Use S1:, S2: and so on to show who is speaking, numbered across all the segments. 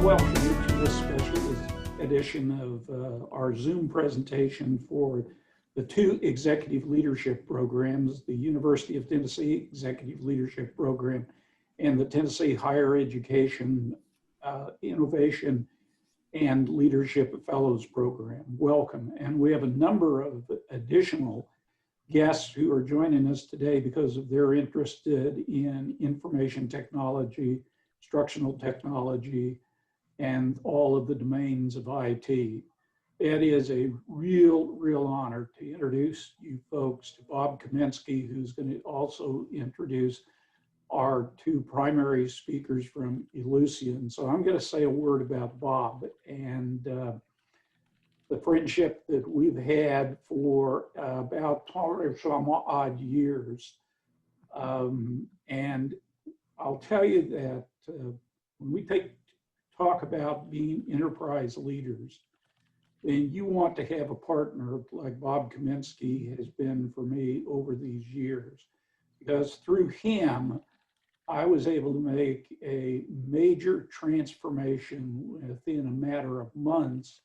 S1: welcome you to this special edition of our Zoom presentation for the two executive leadership programs, the University of Tennessee Executive Leadership Program and the Tennessee Higher Education Innovation and Leadership Fellows Program. Welcome. And we have a number of additional guests who are joining us today because of their interest in information technology, instructional technology, and all of the domains of IT. It is a real honor to introduce you folks to Bob Kaminski, who's going to also introduce our two primary speakers from Ellucian. So I'm going to say a word about Bob and the friendship that we've had for about some odd years. And I'll tell you that when we talk about being enterprise leaders, then you want to have a partner like Bob Cominsky has been for me over these years, because through him, I was able to make a major transformation within a matter of months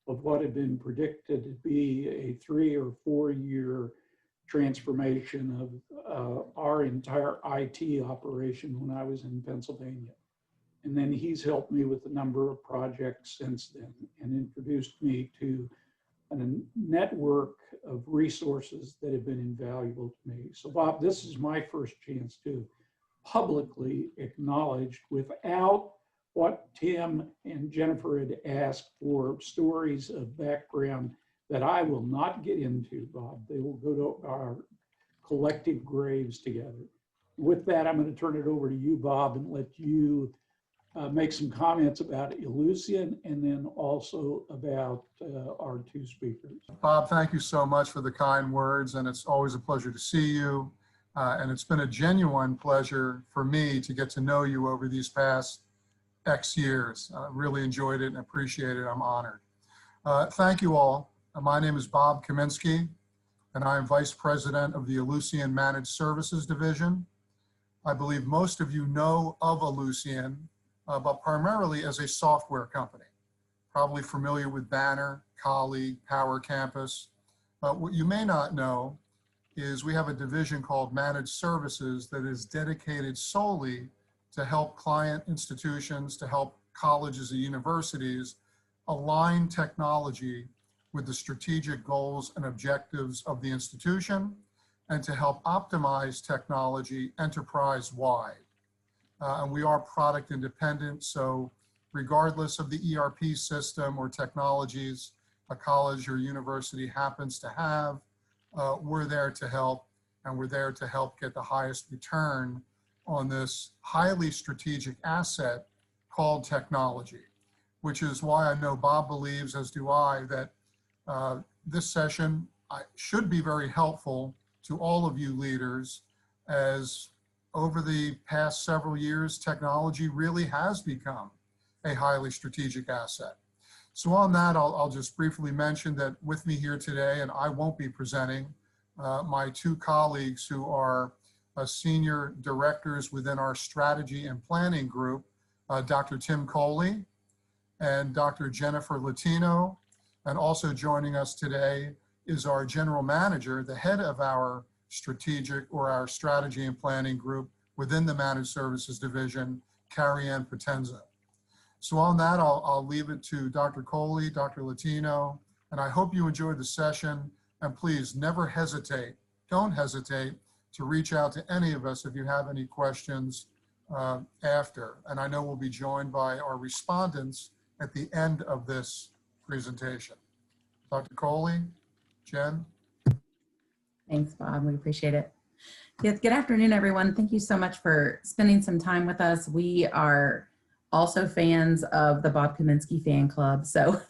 S1: of what had been predicted to be a 3 or 4 year transformation of our entire IT operation when I was in Pennsylvania. And then he's helped me with a number of projects since then and introduced me to a network of resources that have been invaluable to me. So Bob, this is my first chance to publicly acknowledge, without what Tim and Jennifer had asked for, stories of background that I will not get into, Bob. They will go to our collective graves together. With that, I'm going to turn it over to you, Bob, and let you make some comments about Ellucian and then also about our two speakers.
S2: Bob, thank you so much for the kind words, and it's always a pleasure to see you. And it's been a genuine pleasure for me to get to know you over these past X years. I really enjoyed it and appreciate it. I'm honored. Thank you all. My name is Bob Kaminski, and I am Vice President of the Ellucian Managed Services Division. I believe most of you know of Ellucian, but primarily as a software company. Probably familiar with Banner, Coley, Power Campus. What you may not know is we have a division called Managed Services that is dedicated solely to help client institutions, to help colleges and universities align technology with the strategic goals and objectives of the institution, and to help optimize technology enterprise-wide. And we are product independent, so regardless of the ERP system or technologies a college or university happens to have, we're there to help, and we're there to help get the highest return on this highly strategic asset called technology, which is why I know Bob believes, as do I, that this session should be very helpful to all of you leaders, as over the past several years, technology really has become a highly strategic asset. So on that, I'll just briefly mention that with me here today, and I won't be presenting, my two colleagues who are senior directors within our strategy and planning group, Dr. Tim Coley and Dr. Jennifer Latino. And also joining us today is our general manager, the head of our strategic or our strategy and planning group within the Managed Services Division, Carrie-Ann Potenza. So on that, I'll leave it to Dr. Coley, Dr. Latino, and I hope you enjoyed the session. And please never hesitate, don't hesitate to reach out to any of us if you have any questions after. And I know we'll be joined by our respondents at the end of this presentation. Dr. Coley, Jen.
S3: Thanks, Bob. We appreciate it. Yes, good afternoon, everyone. Thank you so much for spending some time with us. We are also fans of the Bob Kaminski fan club. So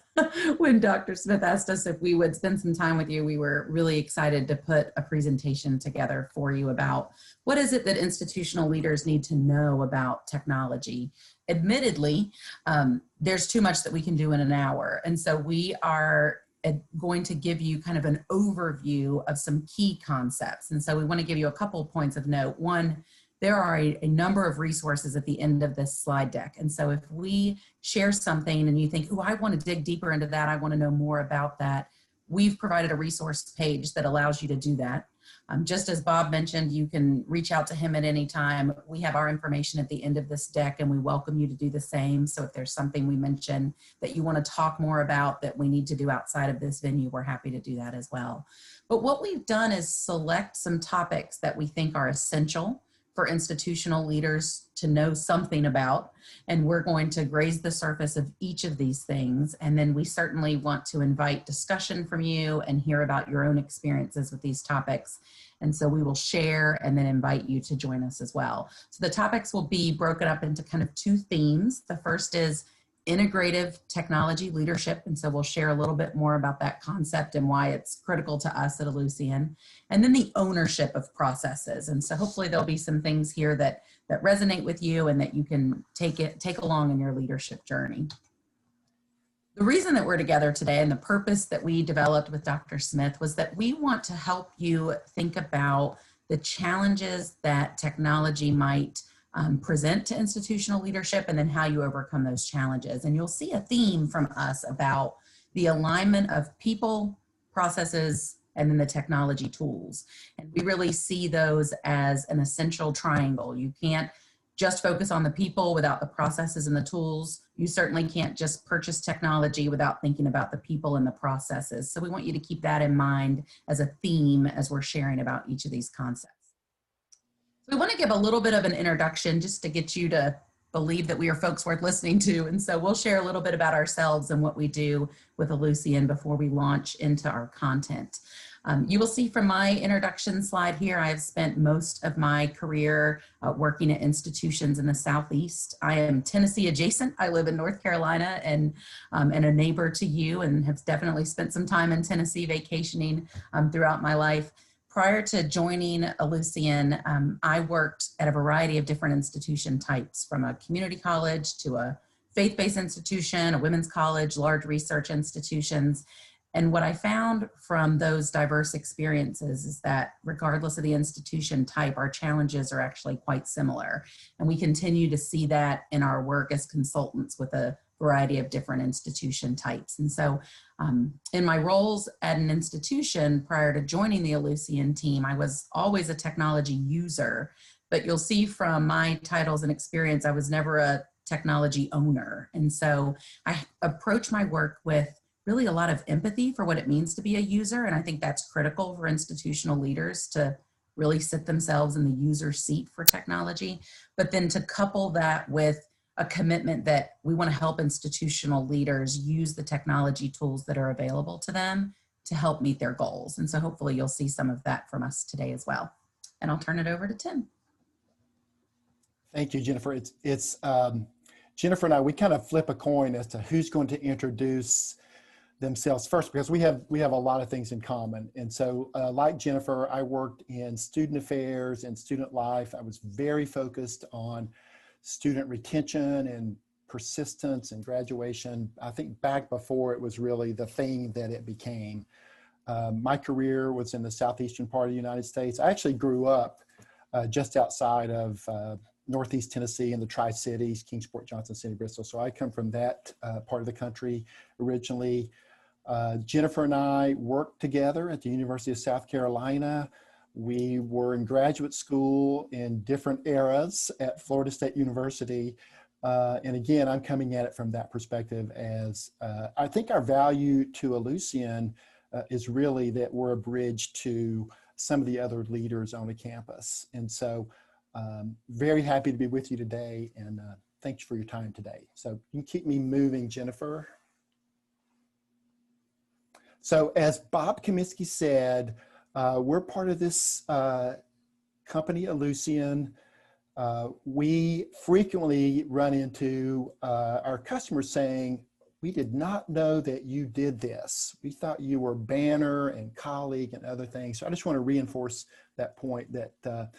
S3: when Dr. Smith asked us if we would spend some time with you, we were really excited to put a presentation together for you about what is it that institutional leaders need to know about technology. Admittedly, there's too much that we can do in an hour. And so we are going to give you kind of an overview of some key concepts. And so we want to give you a couple of points of note. One, there are a number of resources at the end of this slide deck. And so if we share something and you think, oh, I want to dig deeper into that, I want to know more about that, we've provided a resource page that allows you to do that. Just as Bob mentioned, you can reach out to him at any time. We have our information at the end of this deck, and we welcome you to do the same. So if there's something we mention that you want to talk more about that we need to do outside of this venue, we're happy to do that as well. But what we've done is select some topics that we think are essential for institutional leaders to know something about, and we're going to graze the surface of each of these things. And then we certainly want to invite discussion from you and hear about your own experiences with these topics. And so we will share and then invite you to join us as well. So the topics will be broken up into kind of two themes. The first is integrative technology leadership. And so we'll share a little bit more about that concept and why it's critical to us at Ellucian. And then the ownership of processes. And so hopefully there'll be some things here that resonate with you and that you can take along in your leadership journey. The reason that we're together today and the purpose that we developed with Dr. Smith was that we want to help you think about the challenges that technology might present to institutional leadership, and then how you overcome those challenges. And you'll see a theme from us about the alignment of people, processes, and then the technology tools. And we really see those as an essential triangle. You can't just focus on the people without the processes and the tools. You certainly can't just purchase technology without thinking about the people and the processes. So we want you to keep that in mind as a theme as we're sharing about each of these concepts. So we want to give a little bit of an introduction just to get you to believe that we are folks worth listening to. And so we'll share a little bit about ourselves and what we do with Ellucian before we launch into our content. You will see from my introduction slide here, I have spent most of my career working at institutions in the Southeast. I am Tennessee adjacent. I live in North Carolina and a neighbor to you, and have definitely spent some time in Tennessee vacationing throughout my life. Prior to joining Ellucian, I worked at a variety of different institution types, from a community college to a faith-based institution, a women's college, large research institutions. And what I found from those diverse experiences is that regardless of the institution type, our challenges are actually quite similar. And we continue to see that in our work as consultants with a variety of different institution types. And so in my roles at an institution prior to joining the Ellucian team, I was always a technology user, but you'll see from my titles and experience, I was never a technology owner. And so I approach my work with really a lot of empathy for what it means to be a user. And I think that's critical for institutional leaders to really sit themselves in the user seat for technology, but then to couple that with a commitment that we want to help institutional leaders use the technology tools that are available to them to help meet their goals. And so hopefully you'll see some of that from us today as well. And I'll turn it over to Tim.
S4: Thank you, Jennifer. It's Jennifer and I, we kind of flip a coin as to who's going to introduce themselves first, because we have a lot of things in common. And so like Jennifer, I worked in student affairs and student life. I was very focused on student retention and persistence and graduation. I think back before it was really the thing that it became. My career was in the southeastern part of the United States. I actually grew up just outside of Northeast Tennessee in the Tri-Cities, Kingsport, Johnson City, Bristol. So I come from that part of the country originally. Jennifer and I worked together at the University of South Carolina. We were in graduate school in different eras at Florida State University. And again, I'm coming at it from that perspective as I think our value to Ellucian is really that we're a bridge to some of the other leaders on the campus. And so very happy to be with you today, and thanks for your time today. So you can keep me moving, Jennifer. So as Bob Kaminski said, we're part of this company, Ellucian. We frequently run into our customers saying, we did not know that you did this. We thought you were banner and colleague and other things. So I just want to reinforce that point that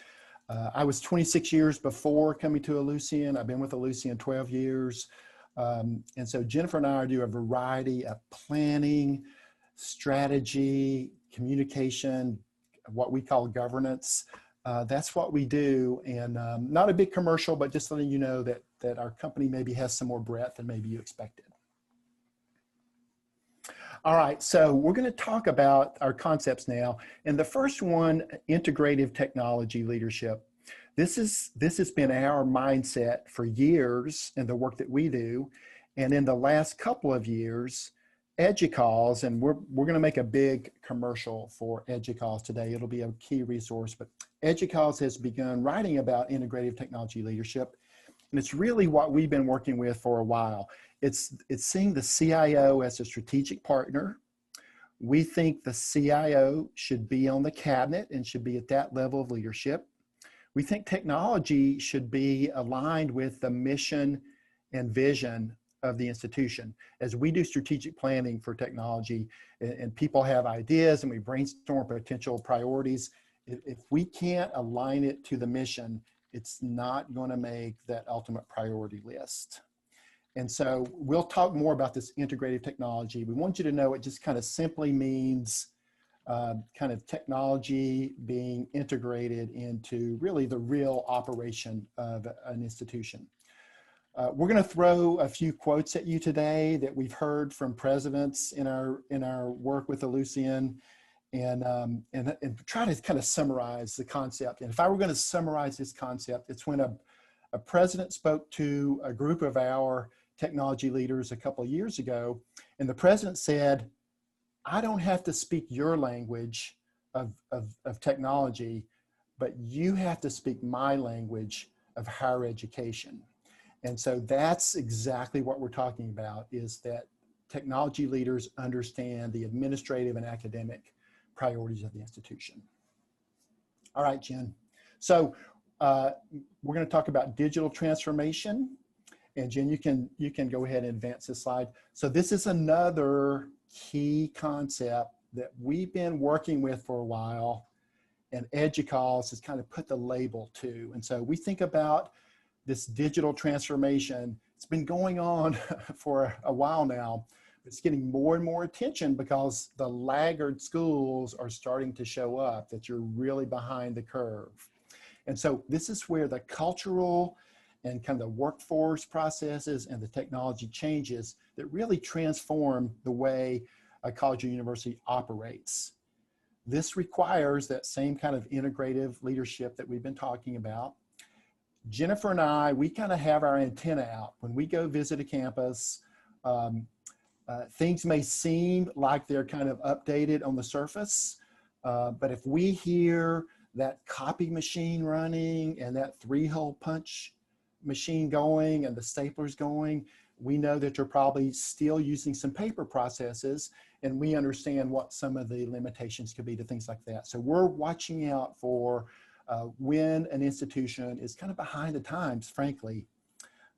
S4: I was 26 years before coming to Ellucian. I've been with Ellucian 12 years. And so Jennifer and I do a variety of planning, strategy, communication, what we call governance that's what we do. And not a big commercial, but just letting you know that our company maybe has some more breadth than maybe you expected. All right, so we're going to talk about our concepts now. And the first one, integrative technology leadership. This has been our mindset for years in the work that we do. And in the last couple of years, EDUCAUSE, and we're going to make a big commercial for EDUCAUSE today. It'll be a key resource, but EDUCAUSE has begun writing about integrative technology leadership. And it's really what we've been working with for a while. It's seeing the CIO as a strategic partner. We think the CIO should be on the cabinet and should be at that level of leadership. We think technology should be aligned with the mission and vision of the institution. As we do strategic planning for technology and people have ideas and we brainstorm potential priorities, if we can't align it to the mission, it's not going to make that ultimate priority list. And so we'll talk more about this integrative technology. We want you to know it just kind of simply means kind of technology being integrated into really the real operation of an institution. We're going to throw a few quotes at you today that we've heard from presidents in our work with Ellucian, and try to kind of summarize the concept. And if I were going to summarize this concept, it's when a president spoke to a group of our technology leaders a couple of years ago, and the president said, I don't have to speak your language of technology, but you have to speak my language of higher education. And so that's exactly what we're talking about, is that technology leaders understand the administrative and academic priorities of the institution. All right, Jen. So we're going to talk about digital transformation. And Jen, you can go ahead and advance this slide. So this is another key concept that we've been working with for a while, and EDUCAUSE has kind of put the label to. And so we think about this digital transformation. It's been going on for a while now. It's getting more and more attention because the laggard schools are starting to show up, that you're really behind the curve. And so this is where the cultural and kind of the workforce processes and the technology changes that really transform the way a college or university operates. This requires that same kind of integrative leadership that we've been talking about. Jennifer and I, we kind of have our antenna out. When we go visit a campus, things may seem like they're kind of updated on the surface, but if we hear that copy machine running and that 3-hole punch machine going and the staplers going, we know that you're probably still using some paper processes, and we understand what some of the limitations could be to things like that. So we're watching out for when an institution is kind of behind the times, frankly.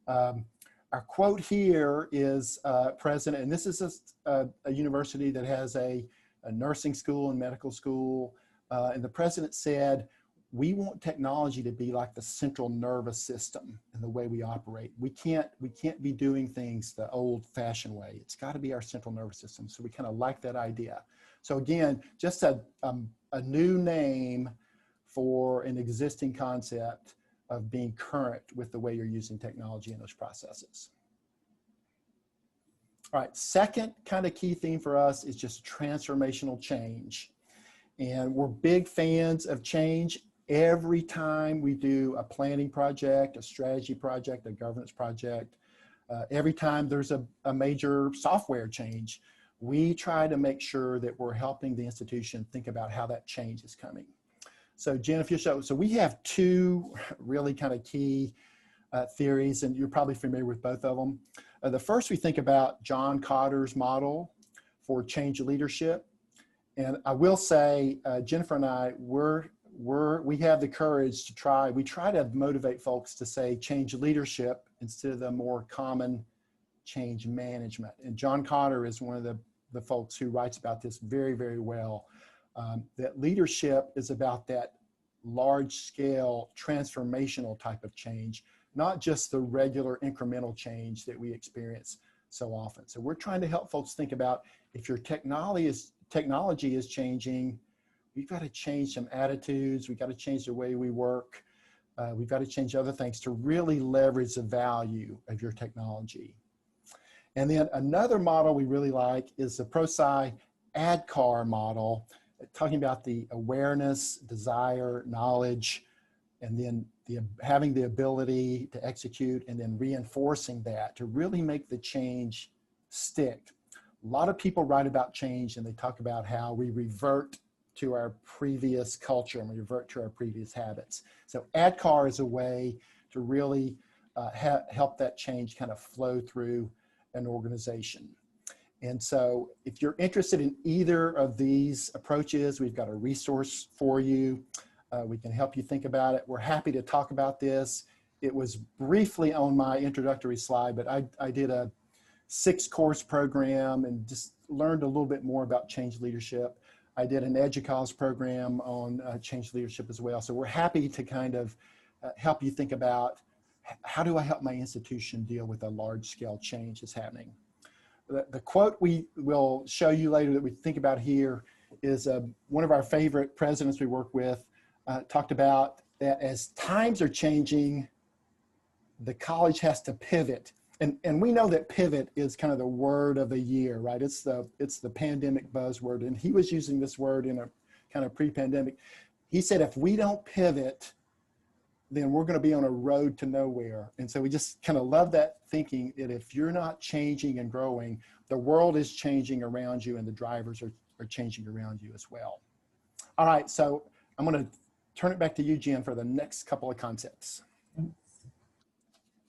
S4: Our quote here is president, and this is a university that has a nursing school and medical school, and the president said, we want technology to be like the central nervous system in the way we operate. We can't be doing things the old-fashioned way. It's got to be our central nervous system. So we kind of like that idea. So again, just a new name for an existing concept of being current with the way you're using technology in those processes. All right, second kind of key theme for us is just transformational change. And we're big fans of change. Every time we do a planning project, a strategy project, a governance project, every time there's a major software change, we try to make sure that we're helping the institution think about how that change is coming. So Jen, if you show, so we have two really kind of key theories, and you're probably familiar with both of them. The first, we think about John Cotter's model for change leadership. And I will say, Jennifer and I, we have the courage to we try to motivate folks to say change leadership instead of the more common change management. And John Cotter is one of the folks who writes about this very, very well. That leadership is about that large scale transformational type of change, not just the regular incremental change that we experience so often. So we're trying to help folks think about, if your technology is changing, we've got to change some attitudes. We've got to change the way we work. We've got to change other things to really leverage the value of your technology. And then another model we really like is the ProSci ADKAR model, talking about the awareness, desire, knowledge, and then having the ability to execute, and then reinforcing that to really make the change stick. A lot of people write about change and they talk about how we revert to our previous culture and we revert to our previous habits. So ADKAR is a way to really help that change kind of flow through an organization. And so if you're interested in either of these approaches, we've got a resource for you. We can help you think about it. We're happy to talk about this. It was briefly on my introductory slide, but I did a 6-course program and just learned a little bit more about change leadership. I did an EDUCAUSE program on change leadership as well. So we're happy to kind of help you think about, how do I help my institution deal with a large-scale change that's happening? The quote we will show you later that we think about here is one of our favorite presidents we work with talked about that as times are changing, the college has to pivot. And we know that pivot is kind of the word of the year, right? It's the pandemic buzzword. And he was using this word in a kind of pre-pandemic. He said, if we don't pivot, then we're going to be on a road to nowhere. And so we just kind of love that thinking that if you're not changing and growing, the world is changing around you and the drivers are changing around you as well. All right, so I'm going to turn it back to you, Jen, for the next couple of concepts.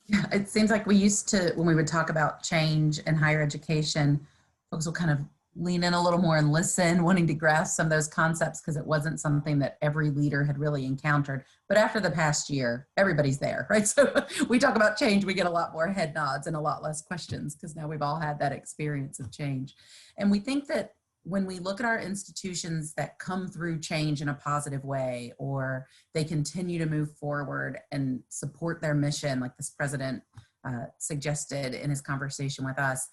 S3: Yeah, it seems like we used to, when we would talk about change in higher education, folks will kind of lean in a little more and listen, wanting to grasp some of those concepts because it wasn't something that every leader had really encountered. But after the past year, everybody's there, right? So we talk about change, we get a lot more head nods and a lot less questions because now we've all had that experience of change. And we think that when we look at our institutions that come through change in a positive way, or they continue to move forward and support their mission, like this president suggested in his conversation with us,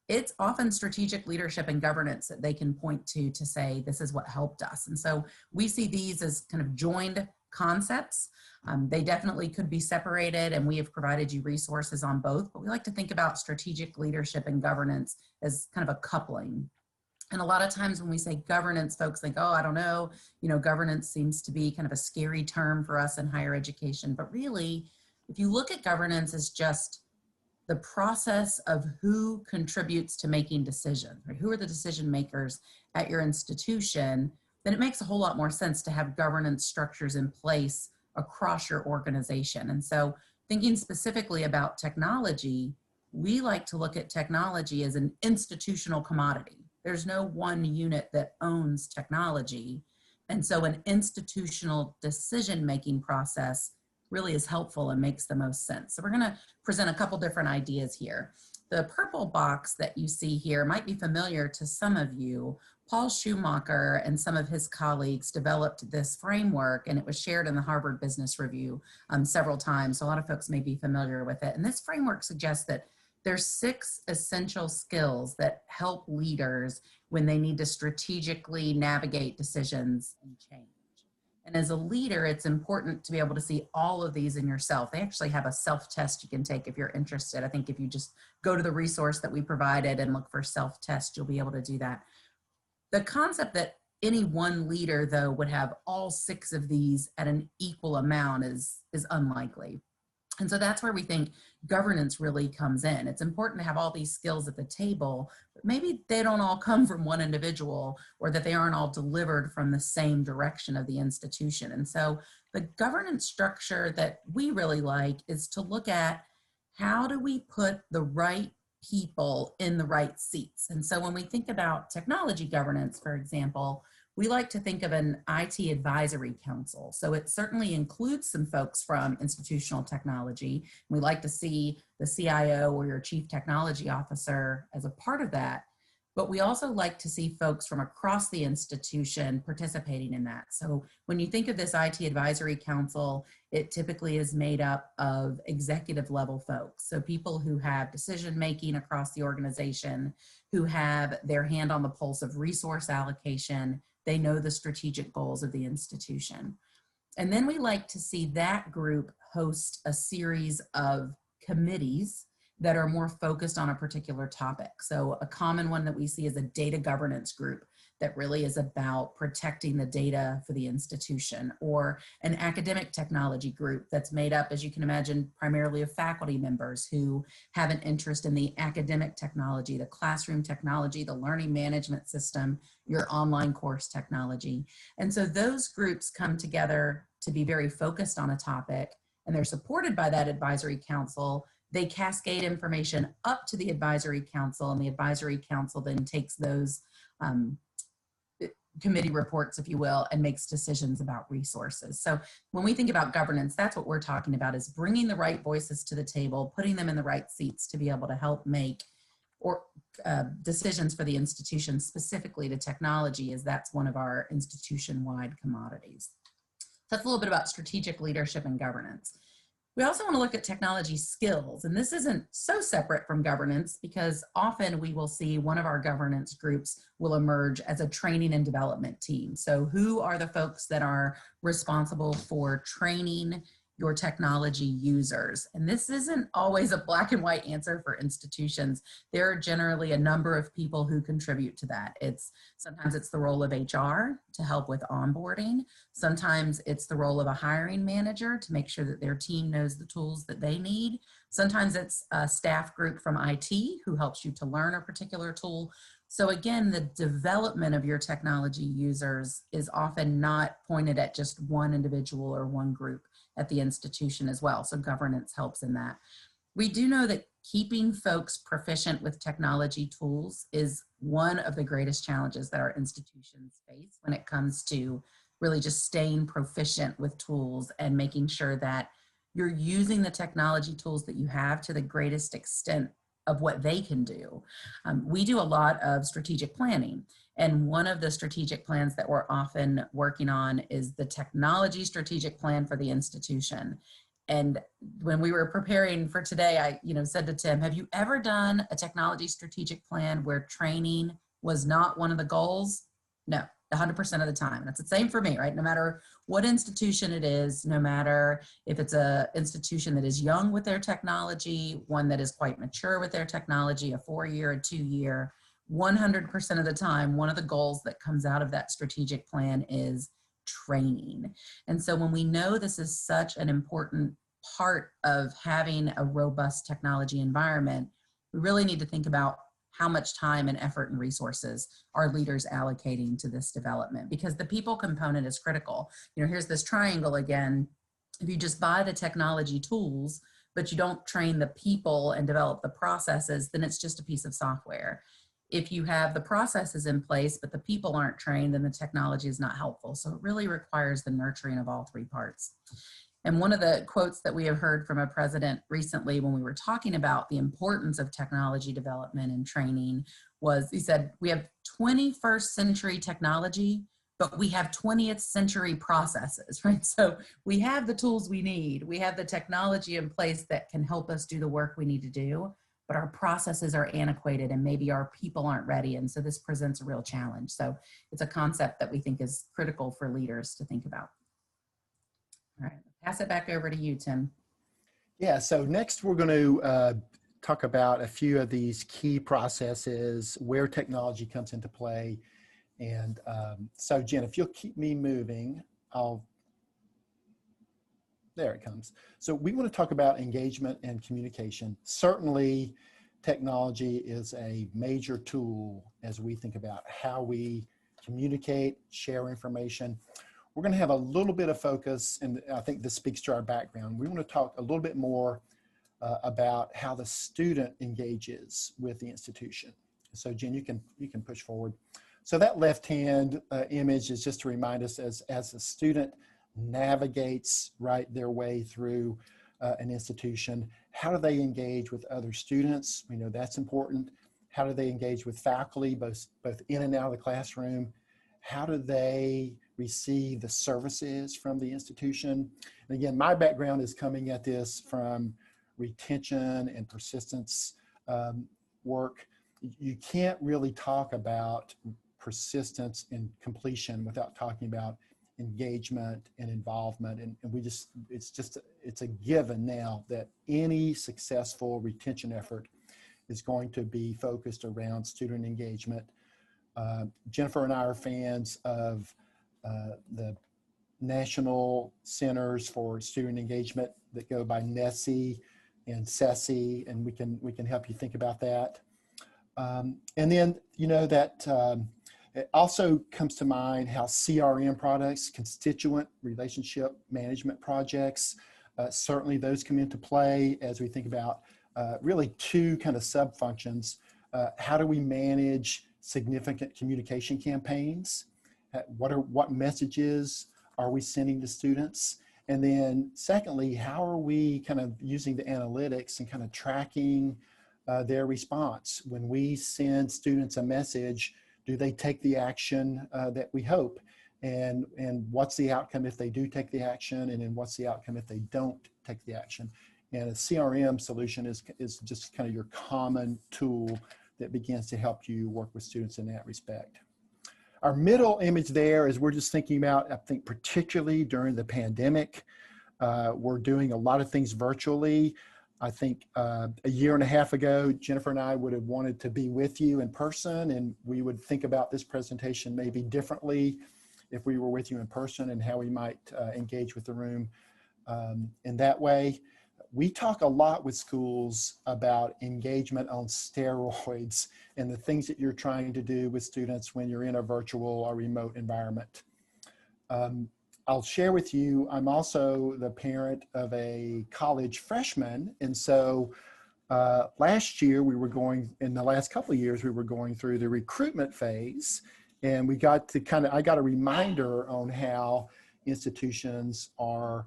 S3: it's often strategic leadership and governance that they can point to say, this is what helped us. And so we see these as kind of joined concepts. They definitely could be separated, and we have provided you resources on both, but we like to think about strategic leadership and governance as kind of a coupling. And a lot of times when we say governance, folks think, oh, I don't know, governance seems to be kind of a scary term for us in higher education. But really, if you look at governance as just the process of who contributes to making decisions, right? Who are the decision makers at your institution, then it makes a whole lot more sense to have governance structures in place across your organization. And so thinking specifically about technology, we like to look at technology as an institutional commodity. There's no one unit that owns technology. And so an institutional decision-making process really is helpful and makes the most sense. So we're gonna present a couple different ideas here. The purple box that you see here might be familiar to some of you. Paul Schumacher and some of his colleagues developed this framework, and it was shared in the Harvard Business Review several times. So a lot of folks may be familiar with it. And this framework suggests that there's 6 essential skills that help leaders when they need to strategically navigate decisions and change. And as a leader, it's important to be able to see all of these in yourself. They actually have a self-test you can take if you're interested. I think if you just go to the resource that we provided and look for self-test, you'll be able to do that. The concept that any one leader, though, would have all 6 of these at an equal amount is unlikely. And so that's where we think governance really comes in. It's important to have all these skills at the table, but maybe they don't all come from one individual, or that they aren't all delivered from the same direction of the institution. And so the governance structure that we really like is to look at, how do we put the right people in the right seats? And so when we think about technology governance, for example, we like to think of an IT advisory council. So it certainly includes some folks from institutional technology. We like to see the CIO or your chief technology officer as a part of that. But we also like to see folks from across the institution participating in that. So when you think of this IT advisory council, it typically is made up of executive level folks. So people who have decision making across the organization, who have their hand on the pulse of resource allocation, They know the strategic goals of the institution. And then we like to see that group host a series of committees that are more focused on a particular topic. So a common one that we see is a data governance group that really is about protecting the data for the institution, or an academic technology group that's made up, as you can imagine, primarily of faculty members who have an interest in the academic technology, the classroom technology, the learning management system, your online course technology. And so those groups come together to be very focused on a topic, and they're supported by that advisory council. They cascade information up to the advisory council, and the advisory council then takes those committee reports, if you will, and makes decisions about resources. So when we think about governance, that's what we're talking about, is bringing the right voices to the table, putting them in the right seats to be able to help make decisions for the institution, specifically to technology, as that's one of our institution-wide commodities. That's a little bit about strategic leadership and governance. We also want to look at technology skills, and this isn't so separate from governance, because often we will see one of our governance groups will emerge as a training and development team. So who are the folks that are responsible for training your technology users? And this isn't always a black and white answer for institutions. There are generally a number of people who contribute to that. Sometimes it's the role of HR to help with onboarding. Sometimes it's the role of a hiring manager to make sure that their team knows the tools that they need. Sometimes it's a staff group from IT who helps you to learn a particular tool. So again, the development of your technology users is often not pointed at just one individual or one group at the institution as well. So governance helps in that. We do know that keeping folks proficient with technology tools is one of the greatest challenges that our institutions face when it comes to really just staying proficient with tools and making sure that you're using the technology tools that you have to the greatest extent of what they can do. We do a lot of strategic planning. And one of the strategic plans that we're often working on is the technology strategic plan for the institution. And when we were preparing for today, I said to Tim, have you ever done a technology strategic plan where training was not one of the goals? No, 100% of the time. And it's the same for me, right? No matter what institution it is, no matter if it's an institution that is young with their technology, one that is quite mature with their technology, a 4-year, a 2-year, 100% of the time, one of the goals that comes out of that strategic plan is training. And so when we know this is such an important part of having a robust technology environment, we really need to think about how much time and effort and resources are leaders allocating to this development, because the people component is critical. Here's this triangle again. If you just buy the technology tools, but you don't train the people and develop the processes, then it's just a piece of software. If you have the processes in place, but the people aren't trained, then the technology is not helpful. So it really requires the nurturing of all three parts. And one of the quotes that we have heard from a president recently when we were talking about the importance of technology development and training was, he said, we have 21st century technology, but we have 20th century processes, right? So we have the tools we need. We have the technology in place that can help us do the work we need to do, but our processes are antiquated and maybe our people aren't ready. And so this presents a real challenge. So it's a concept that we think is critical for leaders to think about. All right, pass it back over to you, Tim.
S4: Yeah, so next we're going to talk about a few of these key processes, where technology comes into play. And so Jen, if you'll keep me moving, there it comes. So we want to talk about engagement and communication. Certainly technology is a major tool as we think about how we communicate, share information. We're going to have a little bit of focus, and I think this speaks to our background. We want to talk a little bit more about how the student engages with the institution. So Jen, you can push forward. So that left-hand image is just to remind us as a student navigates their way through an institution, how do they engage with other students? We know that's important. How do they engage with faculty, both in and out of the classroom? How do they receive the services from the institution? And again, my background is coming at this from retention and persistence work. You can't really talk about persistence and completion without talking about engagement and involvement. And it's a given now that any successful retention effort is going to be focused around student engagement. Jennifer and I are fans of the National Centers for Student Engagement that go by NESSE and SESI, and we can help you think about that. And then, you know, that it also comes to mind how CRM products, constituent relationship management projects, certainly those come into play as we think about really two kind of sub-functions. How do we manage significant communication campaigns? What messages are we sending to students? And then secondly, how are we kind of using the analytics and kind of tracking their response? When we send students a message, do they take the action that we hope? And what's the outcome if they do take the action? And then what's the outcome if they don't take the action? And a CRM solution is just kind of your common tool that begins to help you work with students in that respect. Our middle image there is we're just thinking about, I think particularly during the pandemic, we're doing a lot of things virtually. I think a year and a half ago, Jennifer and I would have wanted to be with you in person, and we would think about this presentation maybe differently if we were with you in person and how we might engage with the room in that way. We talk a lot with schools about engagement on steroids and the things that you're trying to do with students when you're in a virtual or remote environment. I'll share with you, I'm also the parent of a college freshman. And so last year in the last couple of years, we were going through the recruitment phase, and we got to I got a reminder on how institutions are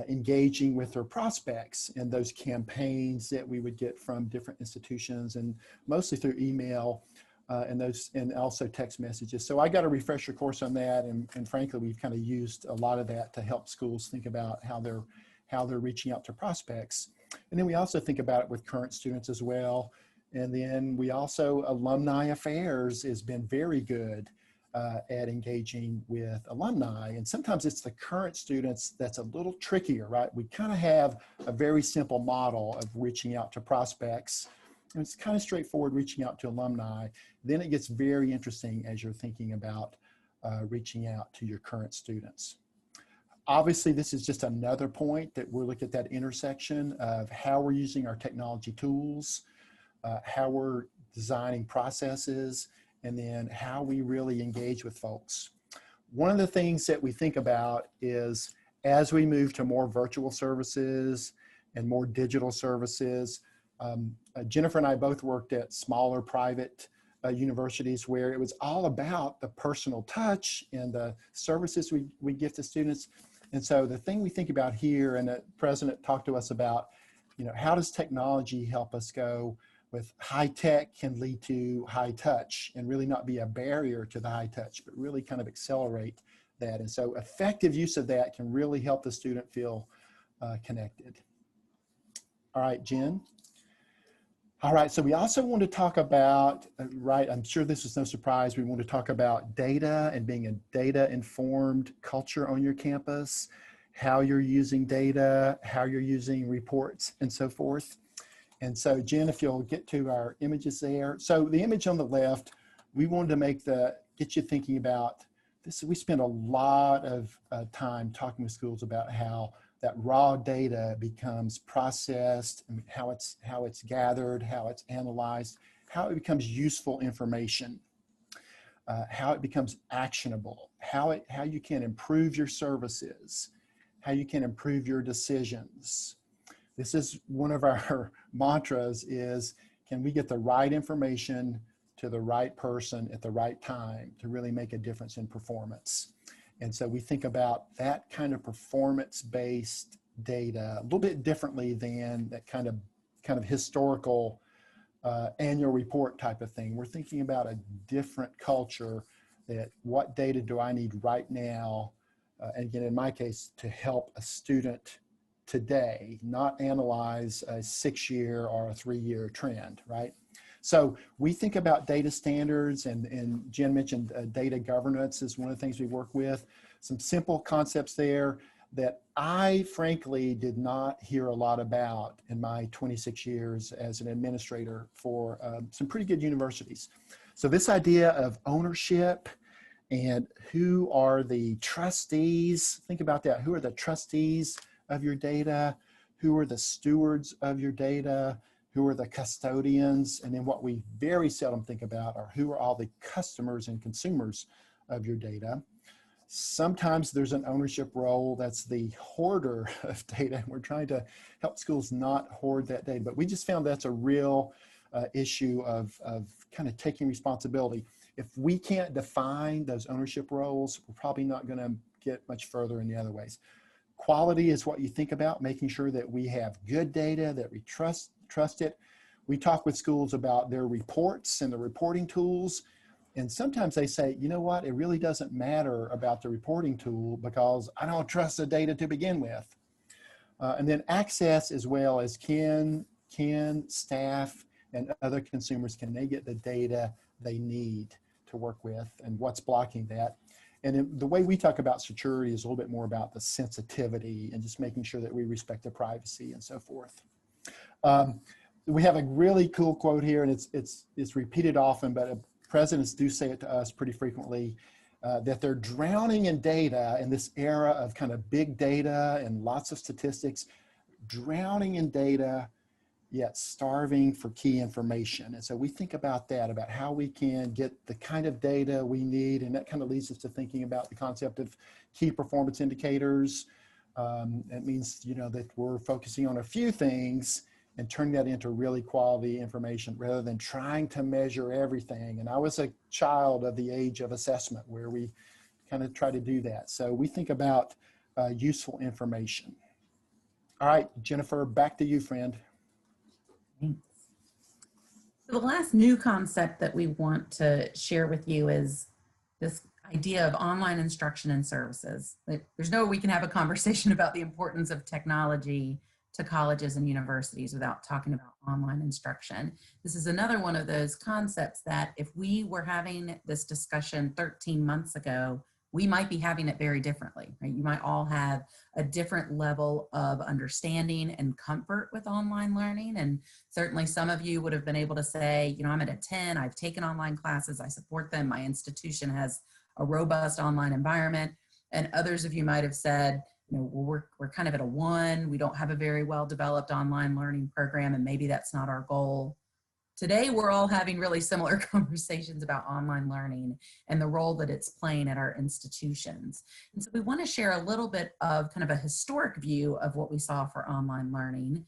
S4: engaging with their prospects and those campaigns that we would get from different institutions, and mostly through email and also text messages. So I got a refresher course on that, and frankly, we've kind of used a lot of that to help schools think about how they're reaching out to prospects. And then we also think about it with current students as well. And then we also, alumni affairs has been very good at engaging with alumni. And sometimes it's the current students that's a little trickier, right? We kind of have a very simple model of reaching out to prospects. And it's kind of straightforward reaching out to alumni. Then it gets very interesting as you're thinking about reaching out to your current students. Obviously, this is just another point that we're looking at that intersection of how we're using our technology tools, how we're designing processes, and then how we really engage with folks. One of the things that we think about is as we move to more virtual services and more digital services, Jennifer and I both worked at smaller private universities where it was all about the personal touch and the services we give to students. And so the thing we think about here, and the president talked to us about, you know, how does technology help us go with high tech can lead to high touch and really not be a barrier to the high touch, but really kind of accelerate that. And so effective use of that can really help the student feel connected. All right, Jen. All right, so we also want to talk about, right, I'm sure this is no surprise, we want to talk about data and being a data-informed culture on your campus, how you're using data, how you're using reports, and so forth. And so, Jen, if you'll get to our images there. So the image on the left, we wanted to get you thinking about this. We spend a lot of time talking with schools about how that raw data becomes processed, and how it's gathered, how it's analyzed, how it becomes useful information, how it becomes actionable, how you can improve your services, how you can improve your decisions. This is one of our mantras is, can we get the right information to the right person at the right time to really make a difference in performance? And so we think about that kind of performance-based data a little bit differently than that kind of historical annual report type of thing. We're thinking about a different culture, that what data do I need right now? And again, in my case, to help a student today, not analyze a 6-year or a 3-year trend, right? So we think about data standards, and Jen mentioned data governance is one of the things we work with. Some simple concepts there that I frankly did not hear a lot about in my 26 years as an administrator for some pretty good universities. So this idea of ownership and who are the trustees, think about that. Who are the trustees of your data? Who are the stewards of your data? Who are the custodians? And then what we very seldom think about are who are all the customers and consumers of your data. Sometimes there's an ownership role that's the hoarder of data. And we're trying to help schools not hoard that data, but we just found that's a real issue of kind of taking responsibility. If we can't define those ownership roles, we're probably not going to get much further in the other ways. Quality is what you think about, making sure that we have good data, that we trust it. We talk with schools about their reports and the reporting tools. And sometimes they say, you know what, it really doesn't matter about the reporting tool because I don't trust the data to begin with. And then access as well as can staff and other consumers, can they get the data they need to work with, and what's blocking that? And the way we talk about security is a little bit more about the sensitivity and just making sure that we respect the privacy and so forth. We have a really cool quote here, and it's repeated often, but presidents do say it to us pretty frequently, that they're drowning in data in this era of kind of big data and lots of statistics, drowning in data, yet starving for key information. And so we think about that, about how we can get the kind of data we need. And that kind of leads us to thinking about the concept of key performance indicators. It means, you know, that we're focusing on a few things and turning that into really quality information rather than trying to measure everything. And I was a child of the age of assessment where we kind of try to do that. So we think about useful information. All right, Jennifer, back to you, friend.
S3: Thanks. So the last new concept that we want to share with you is this idea of online instruction and services. There's no way we can have a conversation about the importance of technology to colleges and universities without talking about online instruction. This is another one of those concepts that if we were having this discussion 13 months ago, we might be having it very differently, right? You might all have a different level of understanding and comfort with online learning. And certainly some of you would have been able to say, you know, I'm at a 10, I've taken online classes, I support them, my institution has a robust online environment. And others of you might have said, you know, well, we're kind of at a 1, we don't have a very well-developed online learning program, and maybe that's not our goal. Today, we're all having really similar conversations about online learning and the role that it's playing at our institutions. And so we want to share a little bit of kind of a historic view of what we saw for online learning.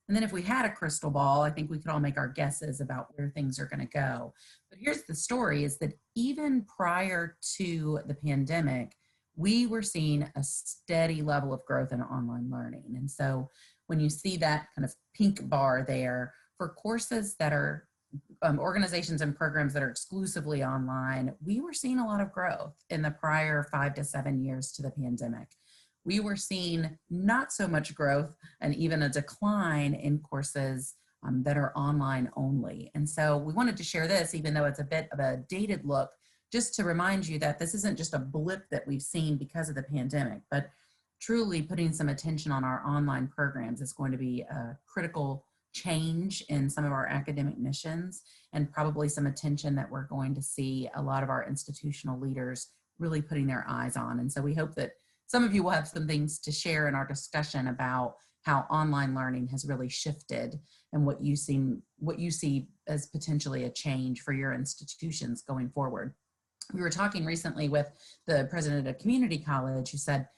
S3: And then if we had a crystal ball, I think we could all make our guesses about where things are going to go. But here's the story, is that even prior to the pandemic, we were seeing a steady level of growth in online learning. And so when you see that kind of pink bar there, for courses that are organizations and programs that are exclusively online, we were seeing a lot of growth in the prior 5 to 7 years to the pandemic. We were seeing not so much growth and even a decline in courses that are online only. And so we wanted to share this, even though it's a bit of a dated look, just to remind you that this isn't just a blip that we've seen because of the pandemic, but truly putting some attention on our online programs is going to be a critical change in some of our academic missions, and probably some attention that we're going to see a lot of our institutional leaders really putting their eyes on. And so we hope that some of you will have some things to share in our discussion about how online learning has really shifted and what you see as potentially a change for your institutions going forward. We were talking recently with the president of community college who said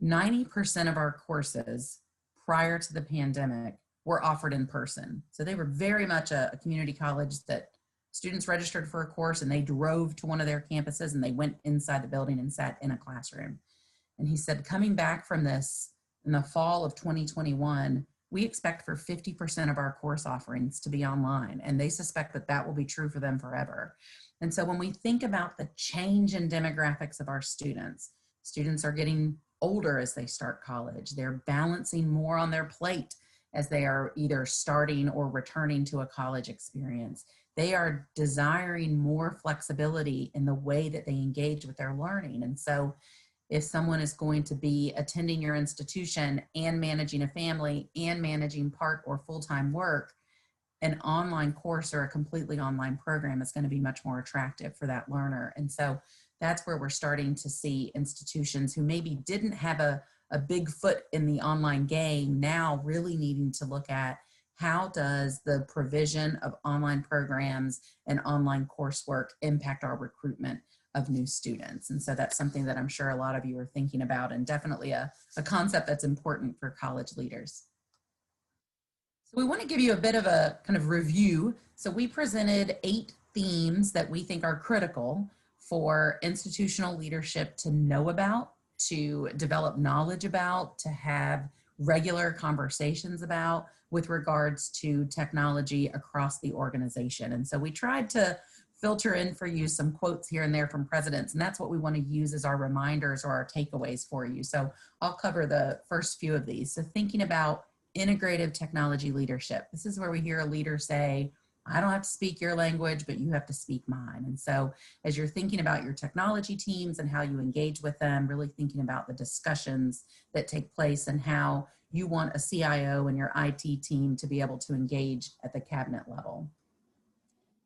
S3: 90% of our courses prior to the pandemic were offered in person. So they were very much a community college that students registered for a course and they drove to one of their campuses and they went inside the building and sat in a classroom. And he said, coming back from this in the fall of 2021, we expect for 50% of our course offerings to be online, and they suspect that that will be true for them forever. And so when we think about the change in demographics of our students are getting older as they start college. They're balancing more on their plate as they are either starting or returning to a college experience. they are desiring more flexibility in the way that they engage with their learning. And so if someone is going to be attending your institution and managing a family and managing part or full-time work, an online course or a completely online program is going to be much more attractive for that learner. And so that's where we're starting to see institutions who maybe didn't have a big foot in the online game now really needing to look at how does the provision of online programs and online coursework impact our recruitment of new students. And so that's something that I'm sure a lot of you are thinking about, and definitely a concept that's important for college leaders. So we want to give you a bit of a kind of review. So we presented 8 themes that we think are critical for institutional leadership to know about, to develop knowledge about, to have regular conversations about with regards to technology across the organization. And so we tried to filter in for you some quotes here and there from presidents, and that's what we want to use as our reminders or our takeaways for you. So I'll cover the first few of these. So thinking about integrative technology leadership. This is where we hear a leader say, I don't have to speak your language, but you have to speak mine. And so as you're thinking about your technology teams and how you engage with them, really thinking about the discussions that take place and how you want a CIO and your IT team to be able to engage at the cabinet level.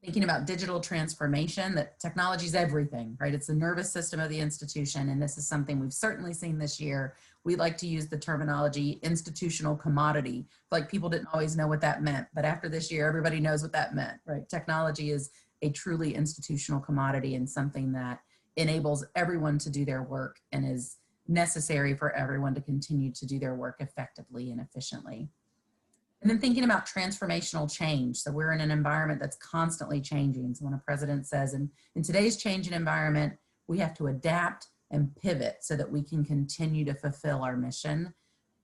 S3: Thinking about digital transformation, that technology is everything, right? It's the nervous system of the institution. And this is something we've certainly seen this year. We like to use the terminology institutional commodity. Like people didn't always know what that meant, but after this year, everybody knows what that meant, right? Technology is a truly institutional commodity and something that enables everyone to do their work and is necessary for everyone to continue to do their work effectively and efficiently. And then thinking about transformational change. So we're in an environment that's constantly changing. So when a president says, in today's changing environment, we have to adapt and pivot so that we can continue to fulfill our mission.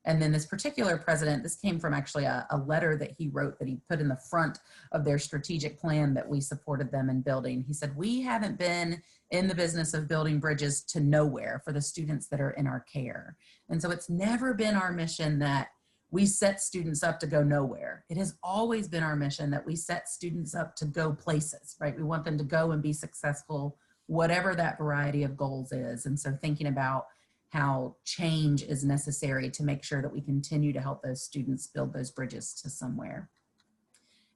S3: And then this particular president, this came from actually a letter that he wrote that he put in the front of their strategic plan that we supported them in building. He said, we haven't been in the business of building bridges to nowhere for the students that are in our care. And so it's never been our mission that we set students up to go nowhere. It has always been our mission that we set students up to go places, right? We want them to go and be successful, whatever that variety of goals is. And so thinking about how change is necessary to make sure that we continue to help those students build those bridges to somewhere.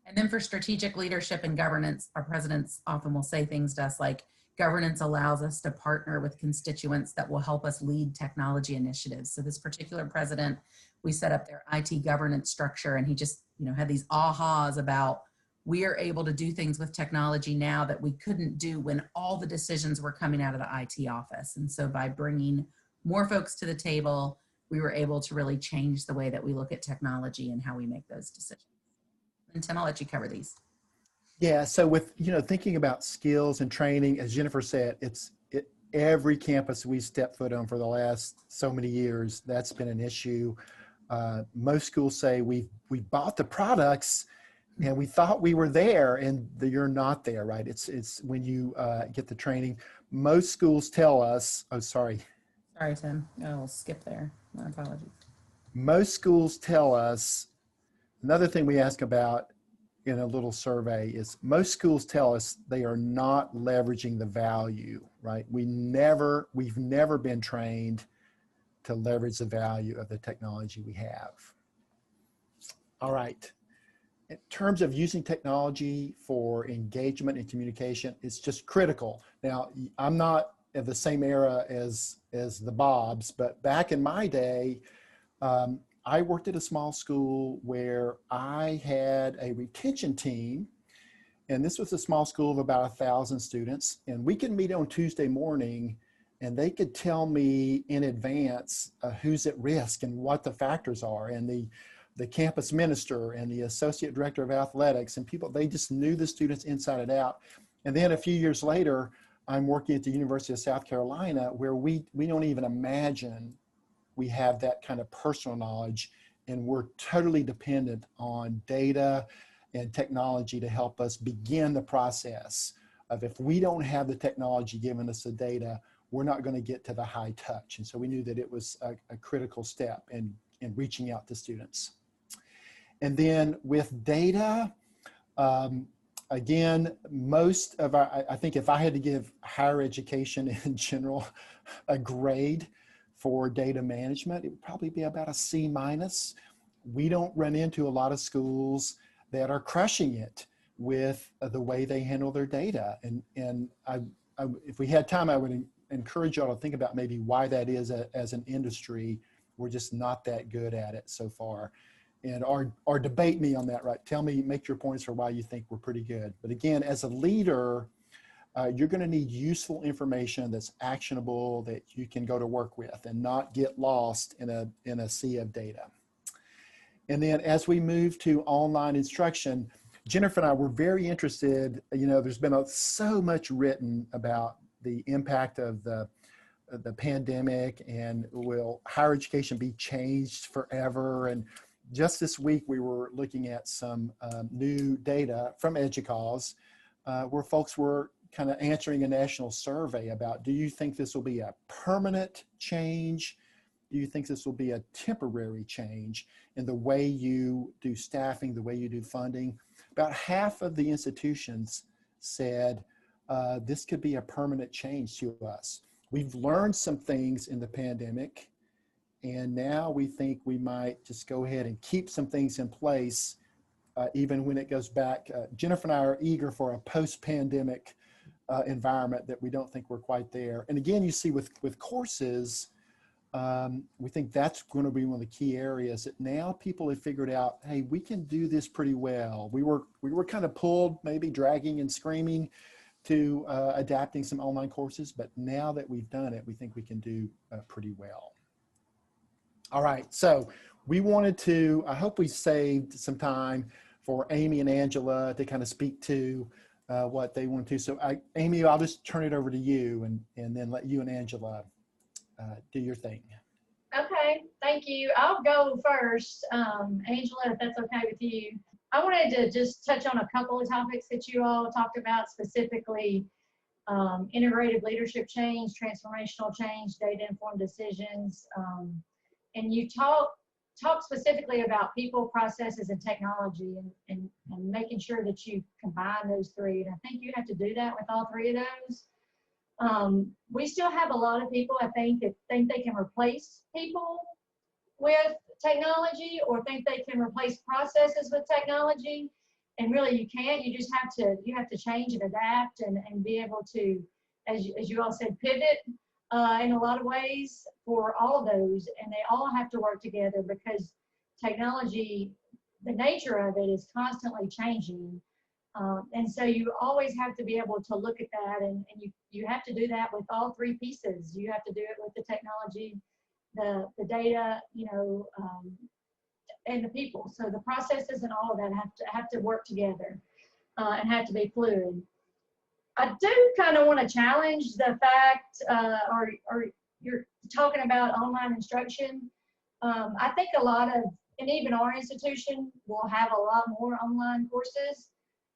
S3: And then for strategic leadership and governance, our presidents often will say things to us like, governance allows us to partner with constituents that will help us lead technology initiatives. So this particular president, we set up their IT governance structure, and he just, had these ahas about, we are able to do things with technology now that we couldn't do when all the decisions were coming out of the IT office. And so by bringing more folks to the table, we were able to really change the way that we look at technology and how we make those decisions. And Tim, I'll let you cover these.
S4: Yeah, so with, thinking about skills and training, as Jennifer said, every campus we stepped foot on for the last so many years, that's been an issue. Most schools say we bought the products and we thought we were there, and you're not there, right? It's when you get the training. Most schools tell us, oh, sorry.
S3: Sorry, Tim, I'll skip there. My apologies.
S4: Most schools tell us, another thing we ask about in a little survey is most schools tell us they are not leveraging the value, right? We've never been trained to leverage the value of the technology we have. All right. In terms of using technology for engagement and communication, it's just critical. Now, I'm not of the same era as the Bobs, but back in my day, I worked at a small school where I had a retention team, and this was a small school of about 1,000 students, and we could meet on Tuesday morning, and they could tell me in advance who's at risk and what the factors are, and the campus minister and the associate director of athletics and people, they just knew the students inside and out. And then a few years later, I'm working at the University of South Carolina, where we don't even imagine we have that kind of personal knowledge, and we're totally dependent on data and technology to help us begin the process of, if we don't have the technology giving us the data, we're not going to get to the high touch. And so we knew that it was a critical step in reaching out to students. And then with data, Again, most of our, I think if I had to give higher education in general a grade for data management, it would probably be about a C minus. We don't run into a lot of schools that are crushing it with the way they handle their data. And if we had time, I would encourage y'all to think about maybe why that is as an industry. We're just not that good at it so far. And or debate me on that, right? Tell me, make your points for why you think we're pretty good. But again, as a leader, you're going to need useful information that's actionable, that you can go to work with and not get lost in a sea of data. And then as we move to online instruction, Jennifer and I were very interested, you know, there's been so much written about the impact of the pandemic, and will higher education be changed forever? And just this week, we were looking at some new data from EDUCAUSE, where folks were kind of answering a national survey about, do you think this will be a permanent change? Do you think this will be a temporary change in the way you do staffing, the way you do funding? About half of the institutions said this could be a permanent change to us. We've learned some things in the pandemic, and now we think we might just go ahead and keep some things in place, even when it goes back. Jennifer and I are eager for a post-pandemic environment that we don't think we're quite there. And again, you see with courses, we think that's going to be one of the key areas that now people have figured out, hey, we can do this pretty well. We were kind of pulled, maybe dragging and screaming to adapting some online courses, but now that we've done it, we think we can do pretty well. All right, so we wanted to, I hope we saved some time for Amy and Angela to kind of speak to what they want to. So Amy, I'll just turn it over to you and then let you and Angela do your thing.
S5: Okay, thank you. I'll go first. Angela, if that's okay with you. I wanted to just touch on a couple of topics that you all talked about, specifically integrative leadership change, transformational change, data-informed decisions. And you talk specifically about people, processes, and technology, and making sure that you combine those three. And I think you have to do that with all three of those. We still have a lot of people, I think, that think they can replace people with technology, or think they can replace processes with technology. And really you can't. You just have to change and adapt and be able to, as you all said, pivot in a lot of ways for all of those. And they all have to work together, because technology, the nature of it is constantly changing. And so you always have to be able to look at that, and you have to do that with all three pieces. You have to do it with the technology, the data, you know, and the people. So the processes and all of that have to work together and have to be fluid. I do kind of want to challenge the fact, or you're talking about online instruction. I think a lot of, and even our institution will have a lot more online courses,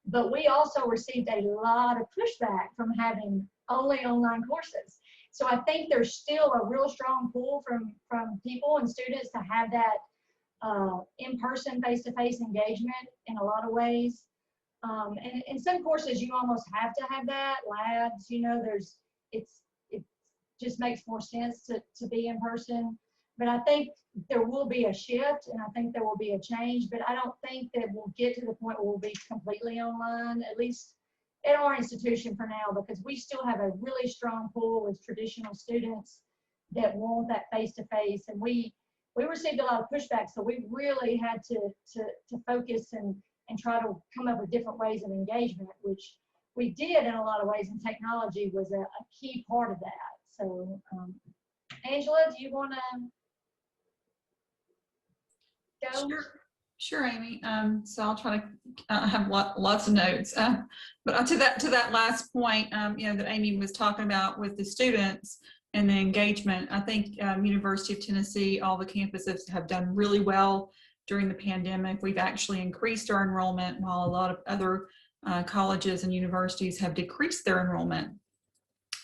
S5: but we also received a lot of pushback from having only online courses. So I think there's still a real strong pull from people and students to have that in-person, face-to-face engagement in a lot of ways. And in some courses, you almost have to have that. Labs, you know, it just makes more sense to be in person. But I think there will be a shift, and I think there will be a change, but I don't think that we'll get to the point where we'll be completely online, at least at our institution for now, because we still have a really strong pool with traditional students that want that face-to-face. And we received a lot of pushback, so we really had to focus and try to come up with different ways of engagement, which we did in a lot of ways, and technology was a key part of that. So Angela, do you want to go?
S6: Sure, Amy. So I'll try to have lots of notes. But to that last point, you know, that Amy was talking about with the students and the engagement, I think University of Tennessee, all the campuses have done really well during the pandemic. We've actually increased our enrollment, while a lot of other colleges and universities have decreased their enrollment.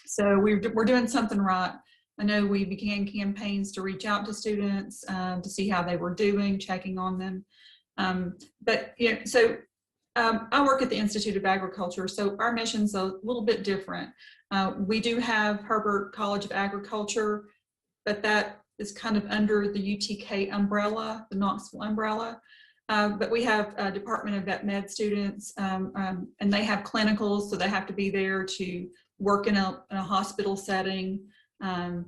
S6: So we're doing something right. I know we began campaigns to reach out to students to see how they were doing, checking on them. But you know, so I work at the Institute of Agriculture, so our mission's a little bit different. We do have Herbert College of Agriculture, but that is kind of under the UTK umbrella, the Knoxville umbrella. But we have a Department of Vet Med students, and they have clinicals, so they have to be there to work in a hospital setting to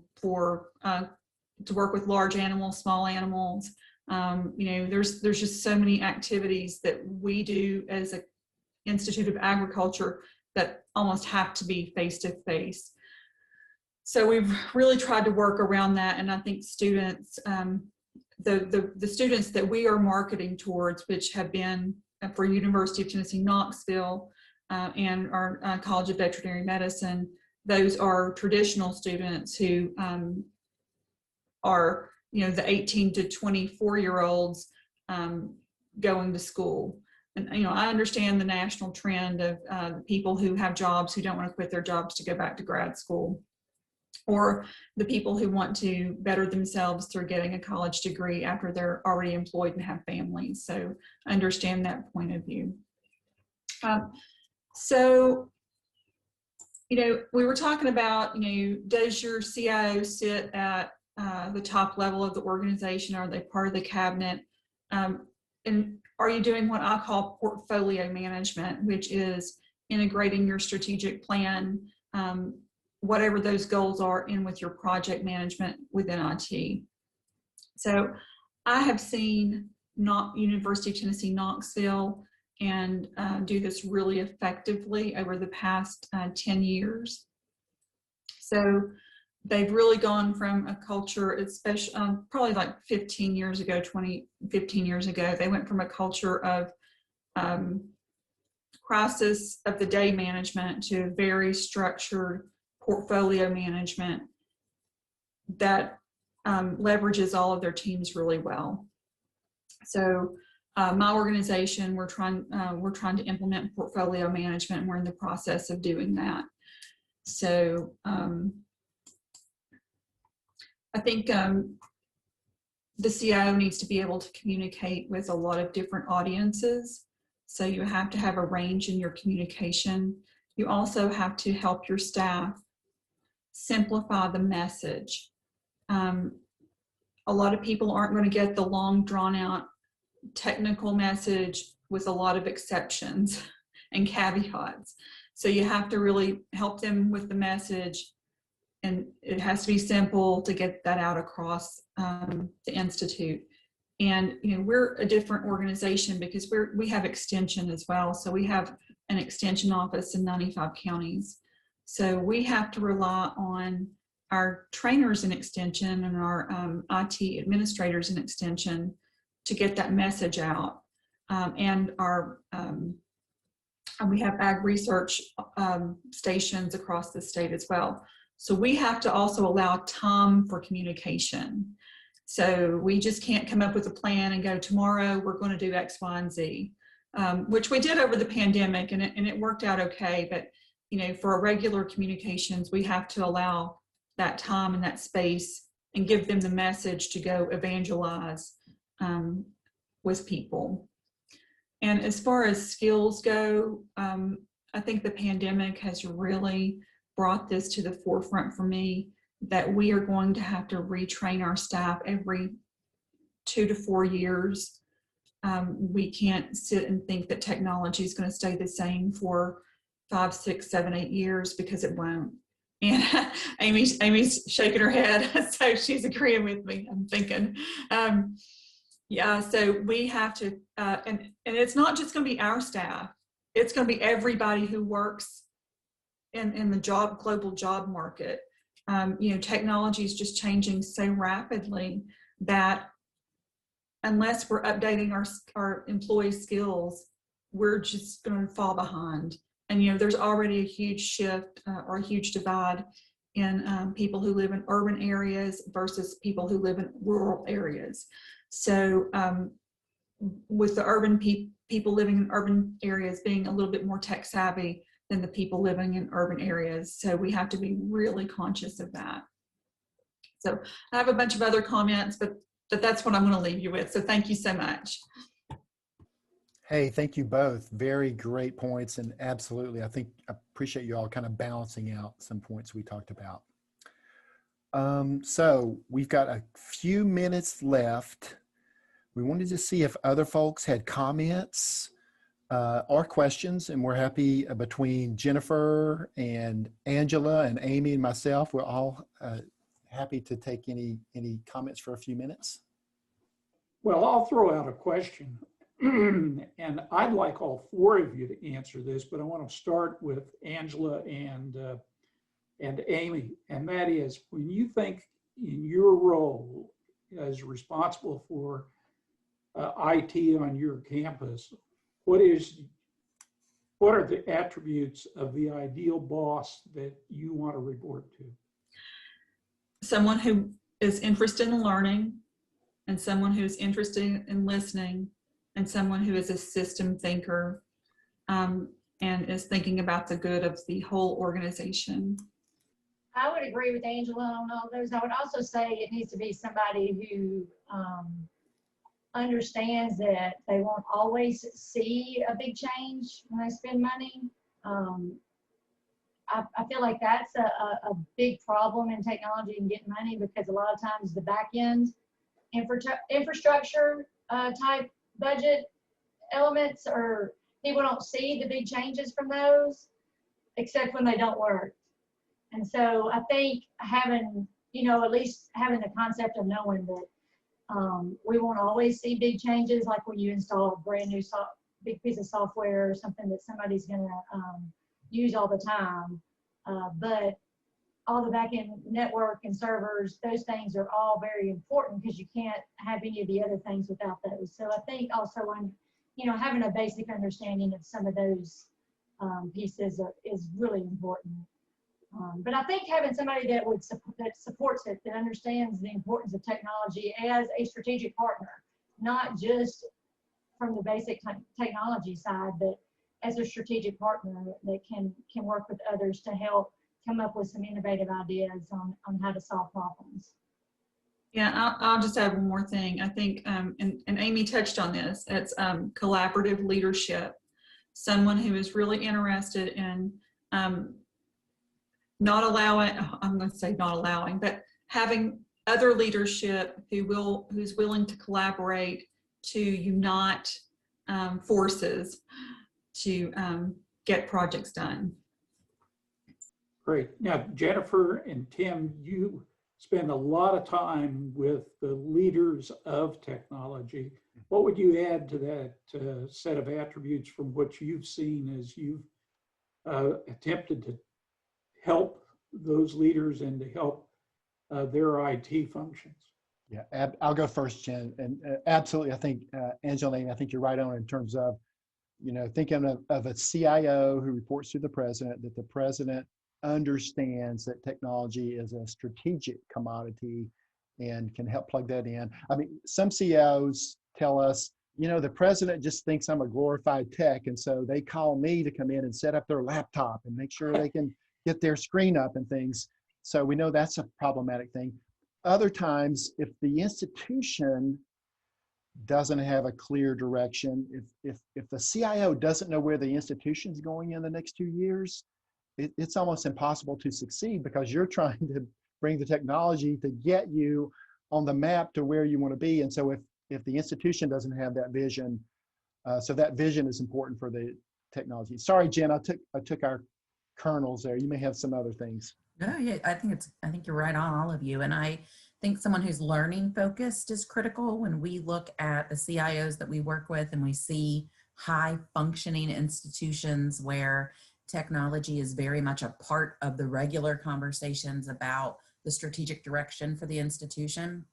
S6: work with large animals, small animals. There's just so many activities that we do as an Institute of Agriculture that almost have to be face-to-face. So we've really tried to work around that, and I think students, the students that we are marketing towards, which have been for University of Tennessee Knoxville and our College of Veterinary Medicine, those are traditional students who are the 18 to 24-year-olds going to school. And I understand the national trend of the people who have jobs who don't want to quit their jobs to go back to grad school, or the people who want to better themselves through getting a college degree after they're already employed and have families. So I understand that point of view. We were talking about, does your CIO sit at the top level of the organization? Are they part of the cabinet? And are you doing what I call portfolio management, which is integrating your strategic plan, whatever those goals are, in with your project management within IT? So I have seen University of Tennessee Knoxville and do this really effectively over the past 10 years. So they've really gone from a culture, especially probably like 15 years ago, 15 years ago, they went from a culture of crisis of the day management to very structured portfolio management that leverages all of their teams really well. So my organization, we're trying to implement portfolio management, and we're in the process of doing that. So I think the CIO needs to be able to communicate with a lot of different audiences. So you have to have a range in your communication. You also have to help your staff simplify the message. A lot of people aren't going to get the long, drawn-out technical message with a lot of exceptions and caveats. So you have to really help them with the message, and it has to be simple to get that out across the Institute. And we're a different organization because we have extension as well. So we have an extension office in 95 counties. So we have to rely on our trainers in extension and our IT administrators in extension to get that message out. And we have ag research stations across the state as well. So we have to also allow time for communication. So we just can't come up with a plan and go, tomorrow we're going to do X, Y, and Z, which we did over the pandemic, and it worked out okay. But for our regular communications, we have to allow that time and that space and give them the message to go evangelize with people. And as far as skills go, I think the pandemic has really brought this to the forefront for me, that we are going to have to retrain our staff every 2 to 4 years. We can't sit and think that technology is going to stay the same for 5, 6, 7, 8 years, because it won't. And Amy's shaking her head, so she's agreeing with me, I'm thinking. Yeah, so we have to, and it's not just going to be our staff, it's going to be everybody who works in the global job market. Technology is just changing so rapidly that unless we're updating our employee skills, we're just going to fall behind. And there's already a huge shift or a huge divide in people who live in urban areas versus people who live in rural areas. So with the urban people living in urban areas being a little bit more tech savvy than the people living in urban areas. So we have to be really conscious of that. So I have a bunch of other comments, but that's what I'm going to leave you with. So thank you so much.
S4: Hey, thank you both. Very great points. And absolutely, I appreciate you all kind of balancing out some points we talked about. So we've got a few minutes left. We wanted to see if other folks had comments or questions, and we're happy between Jennifer and Angela and Amy and myself, we're all happy to take any comments for a few minutes.
S1: Well, I'll throw out a question. And I'd like all four of you to answer this, but I want to start with Angela and Amy. And that is, when you think in your role as responsible for IT on your campus, what are the attributes of the ideal boss that you want to report to?
S6: Someone who is interested in learning, and someone who's interested in listening, and someone who is a system thinker and is thinking about the good of the whole organization.
S5: I would agree with Angela on all those. I would also say it needs to be somebody who understands that they won't always see a big change when they spend money. I feel like that's a big problem in technology and getting money, because a lot of times the back end infrastructure type budget elements, or people don't see the big changes from those except when they don't work. And so I think having, at least having the concept of knowing that we won't always see big changes, like when you install a brand new big piece of software or something that somebody's going to use all the time. But all the back-end network and servers, those things are all very important, because you can't have any of the other things without those. So I think also having a basic understanding of some of those pieces is really important. But I think having somebody that supports it, that understands the importance of technology as a strategic partner, not just from the basic technology side, but as a strategic partner that can work with others to help come up with some innovative ideas on how to solve problems.
S6: Yeah, I'll just add one more thing. I think, and Amy touched on this, it's collaborative leadership. Someone who is really interested in not allowing, I'm going to say not allowing, but having other leadership who's willing to collaborate, to unite forces to get projects done.
S1: Great. Now, Jennifer and Tim, you spend a lot of time with the leaders of technology. What would you add to that set of attributes from what you've seen as you've attempted to help those leaders and to help their IT functions?
S4: Yeah, I'll go first, Jen. And absolutely, I think, Angela, I think you're right on in terms of, thinking of a CIO who reports to the president, that the president understands that technology is a strategic commodity and can help plug that in. I mean, some CEOs tell us, the president just thinks I'm a glorified tech, and so they call me to come in and set up their laptop and make sure they can get their screen up and things. So we know that's a problematic thing. Other times, if the institution doesn't have a clear direction, if the CIO doesn't know where the institution's going in the next 2 years, it's almost impossible to succeed, because you're trying to bring the technology to get you on the map to where you want to be. And so if the institution doesn't have that vision, so that vision is important for the technology. Sorry, Jen, I took our kernels there. You may have some other things.
S3: No, yeah, I think you're right on, all of you. And I think someone who's learning focused is critical. When we look at the CIOs that we work with and we see high functioning institutions where technology is very much a part of the regular conversations about the strategic direction for the institution,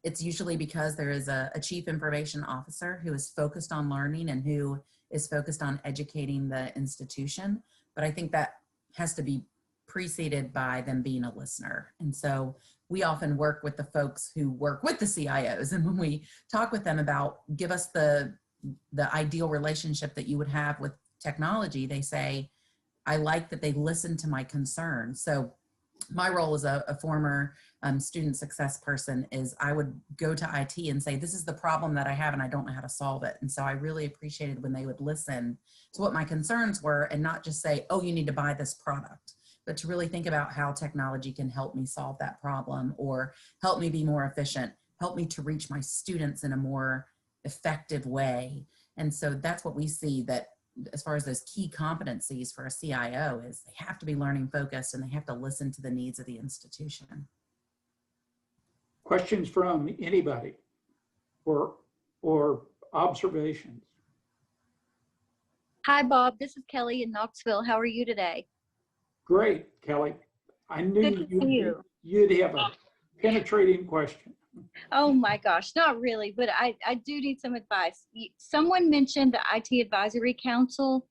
S3: it's usually because there is a chief information officer who is focused on learning and who is focused on educating the institution. But I think that has to be preceded by them being a listener. And so we often work with the folks who work with the CIOs. And when we talk with them about, give us the ideal relationship that you would have with technology, they say, I like that they listen to my concerns. So my role as a former student success person is I would go to IT and say, this is the problem that I have and I don't know how to solve it. And so I really appreciated when they would listen to what my concerns were and not just say, oh, you need to buy this product, but to really think about how technology can help me solve that problem or help me be more efficient, help me to reach my students in a more effective way. And so that's what we see, that as far as those key competencies for a CIO is they have to be learning focused and they have to listen to the needs of the institution.
S1: Questions from anybody or observations?
S7: Hi, Bob. This is Kelly in Knoxville. How are you today?
S1: Great, Kelly. I knew
S7: Good to see you.
S1: you'd have a penetrating question.
S7: Oh my gosh, not really, but I do need some advice. Someone mentioned the IT Advisory Council.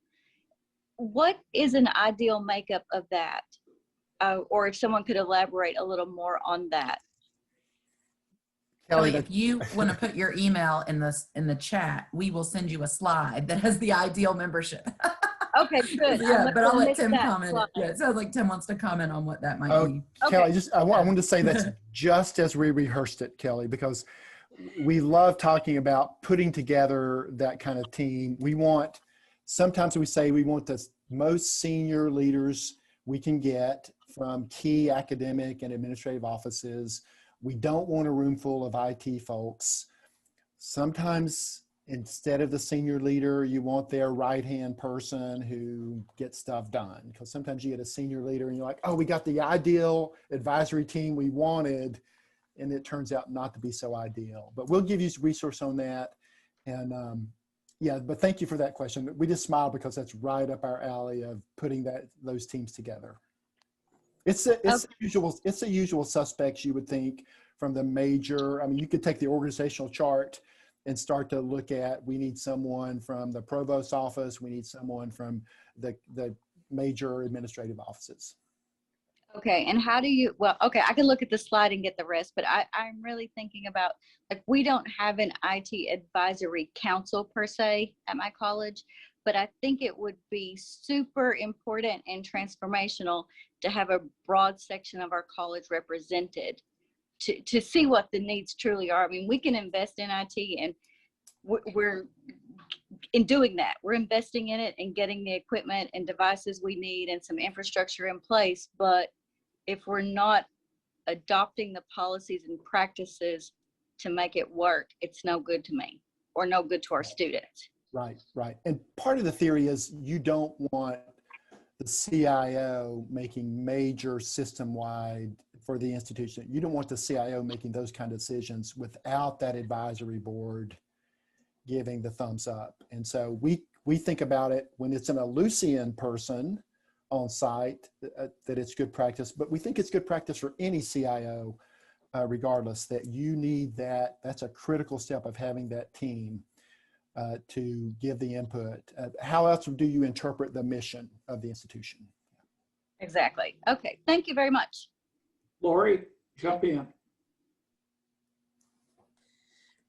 S7: What is an ideal makeup of that? Or if someone could elaborate a little more on that.
S3: Kelly, if you want to put your email in the chat, we will send you a slide that has the ideal membership.
S7: Okay, good.
S3: Yeah, but I'll let Tim comment. Yeah, it sounds like Tim wants to comment on what that might be.
S4: Kelly,
S7: Okay.
S4: I wanted to say that's just as we rehearsed it, Kelly, because we love talking about putting together that kind of team. Sometimes we say we want the most senior leaders we can get from key academic and administrative offices. We don't want a room full of IT folks. Sometimes instead of the senior leader, you want their right-hand person who gets stuff done. Because sometimes you get a senior leader and you're like, oh, we got the ideal advisory team we wanted, and it turns out not to be so ideal. But we'll give you some resource on that. And yeah, but thank you for that question. We just smile because that's right up our alley of putting those teams together. It's the usual suspects you would think from the major. I mean, you could take the organizational chart and start to look at, we need someone from the provost's office, we need someone from the major administrative offices.
S7: Okay, and how do you, well, okay, I can look at the slide and get the rest, but I'm really thinking about, like, we don't have an IT advisory council per se at my college, but I think it would be super important and transformational to have a broad section of our college represented to see what the needs truly are. I mean, we can invest in IT, and we're in doing that. We're investing in it and getting the equipment and devices we need and some infrastructure in place. But if we're not adopting the policies and practices to make it work, it's no good to me or no good to our students.
S4: Right, right. And part of the theory is you don't want the CIO making major system-wide for the institution. You don't want the CIO making those kind of decisions without that advisory board giving the thumbs up. And so we think about it when it's an Ellucian person on site, that it's good practice, but we think it's good practice for any CIO, regardless, that you need that. That's a critical step of having that team to give the input. How else do you interpret the mission of the institution?
S7: Exactly. Okay, thank you very much.
S1: Lori, jump in.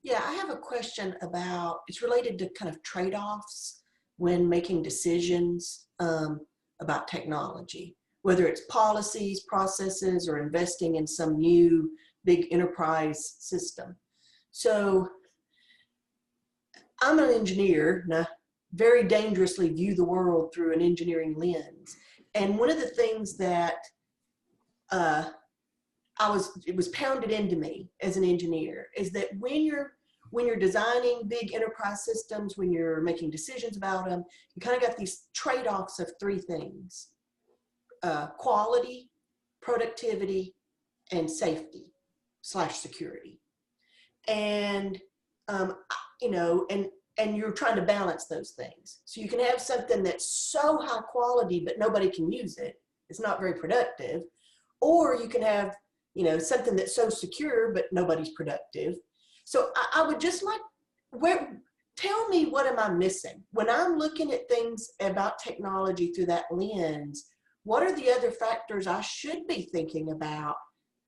S8: Yeah, I have a question about, it's related to kind of trade-offs when making decisions about technology, whether it's policies, processes, or investing in some new big enterprise system. So I'm an engineer, and I very dangerously view the world through an engineering lens. And one of the things that it was pounded into me as an engineer is that when you're designing big enterprise systems, when you're making decisions about them, you kind of got these trade-offs of three things: quality, productivity, and safety / security. And you know, and you're trying to balance those things. So you can have something that's so high quality, but nobody can use it. It's not very productive. Or you can have, you know, something that's so secure, but nobody's productive. So I would just like, tell me, what am I missing? When I'm looking at things about technology through that lens, what are the other factors I should be thinking about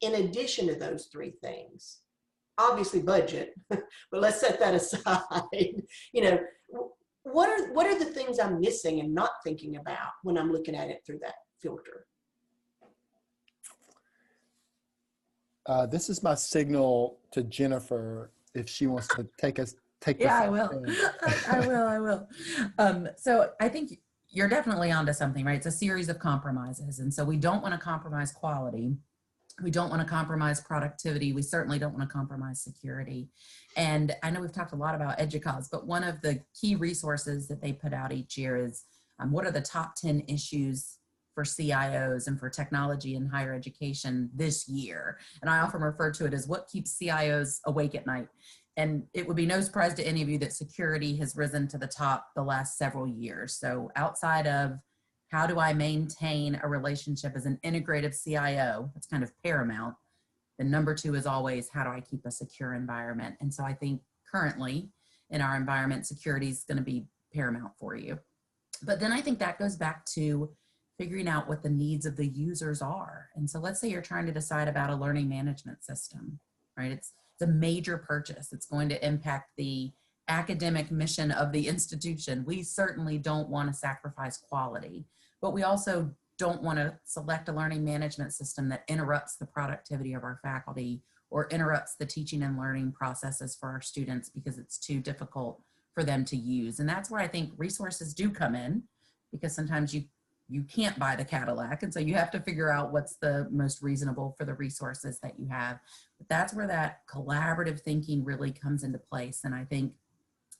S8: in addition to those three things? Obviously budget, but let's set that aside. You know, what are the things I'm missing and not thinking about when I'm looking at it through that filter?
S4: This is my signal to Jennifer if she wants to take the
S3: Yeah, I
S4: first
S3: will.
S4: turn.
S3: I will. So I think you're definitely onto something, right? It's a series of compromises. And so we don't want to compromise quality. We don't want to compromise productivity. We certainly don't want to compromise security. And I know we've talked a lot about EDUCAUSE, but one of the key resources that they put out each year is what are the top 10 issues for CIOs and for technology in higher education this year? And I often refer to it as what keeps CIOs awake at night. And it would be no surprise to any of you that security has risen to the top the last several years. So outside of how do I maintain a relationship as an integrative CIO, that's kind of paramount. The number two is always, how do I keep a secure environment? And so I think currently in our environment, security is going to be paramount for you. But then I think that goes back to figuring out what the needs of the users are. And so let's say you're trying to decide about a learning management system, right? It's a major purchase. It's going to impact the academic mission of the institution. We certainly don't want to sacrifice quality, but we also don't want to select a learning management system that interrupts the productivity of our faculty or interrupts the teaching and learning processes for our students because it's too difficult for them to use. And that's where I think resources do come in, because sometimes you can't buy the Cadillac. And so you have to figure out what's the most reasonable for the resources that you have. But that's where that collaborative thinking really comes into place. And I think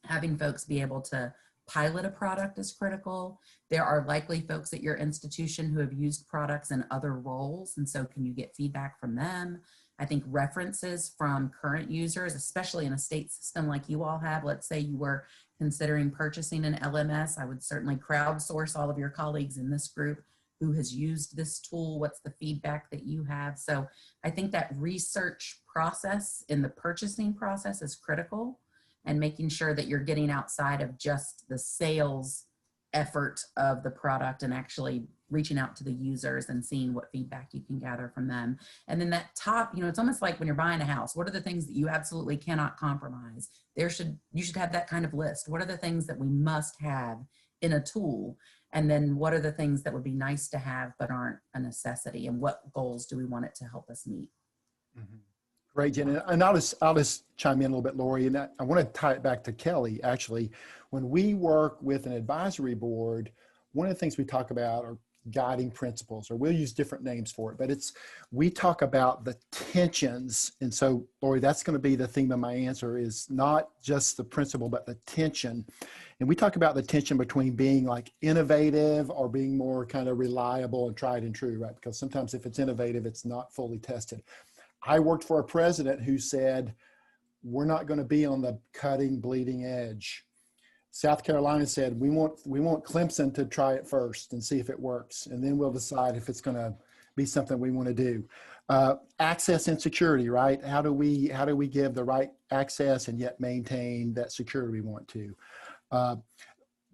S3: having folks be able to pilot a product is critical. There are likely folks at your institution who have used products in other roles. And so can you get feedback from them? I think references from current users, especially in a state system like you all have. Let's say you were considering purchasing an LMS. I would certainly crowdsource all of your colleagues in this group who has used this tool. What's the feedback that you have? So I think that research process in the purchasing process is critical, and making sure that you're getting outside of just the sales effort of the product and actually reaching out to the users and seeing what feedback you can gather from them. And then that top, it's almost like when you're buying a house, what are the things that you absolutely cannot compromise? You should have that kind of list. What are the things that we must have in a tool? And then what are the things that would be nice to have but aren't a necessity? And what goals do we want it to help us meet?
S4: Mm-hmm. Great, Jen. And I'll just chime in a little bit, Lori, and I want to tie it back to Kelly. Actually, when we work with an advisory board, one of the things we talk about are guiding principles, or we'll use different names for it, but we talk about the tensions. And so, Lori, that's going to be the theme of my answer, is not just the principle, but the tension. And we talk about the tension between being like innovative or being more kind of reliable and tried and true, right? Because sometimes if it's innovative, it's not fully tested. I worked for a president who said, we're not going to be on the cutting, bleeding edge. South Carolina said, we want Clemson to try it first and see if it works. And then we'll decide if it's going to be something we want to do. Access and security, right? How do we give the right access and yet maintain that security we want to?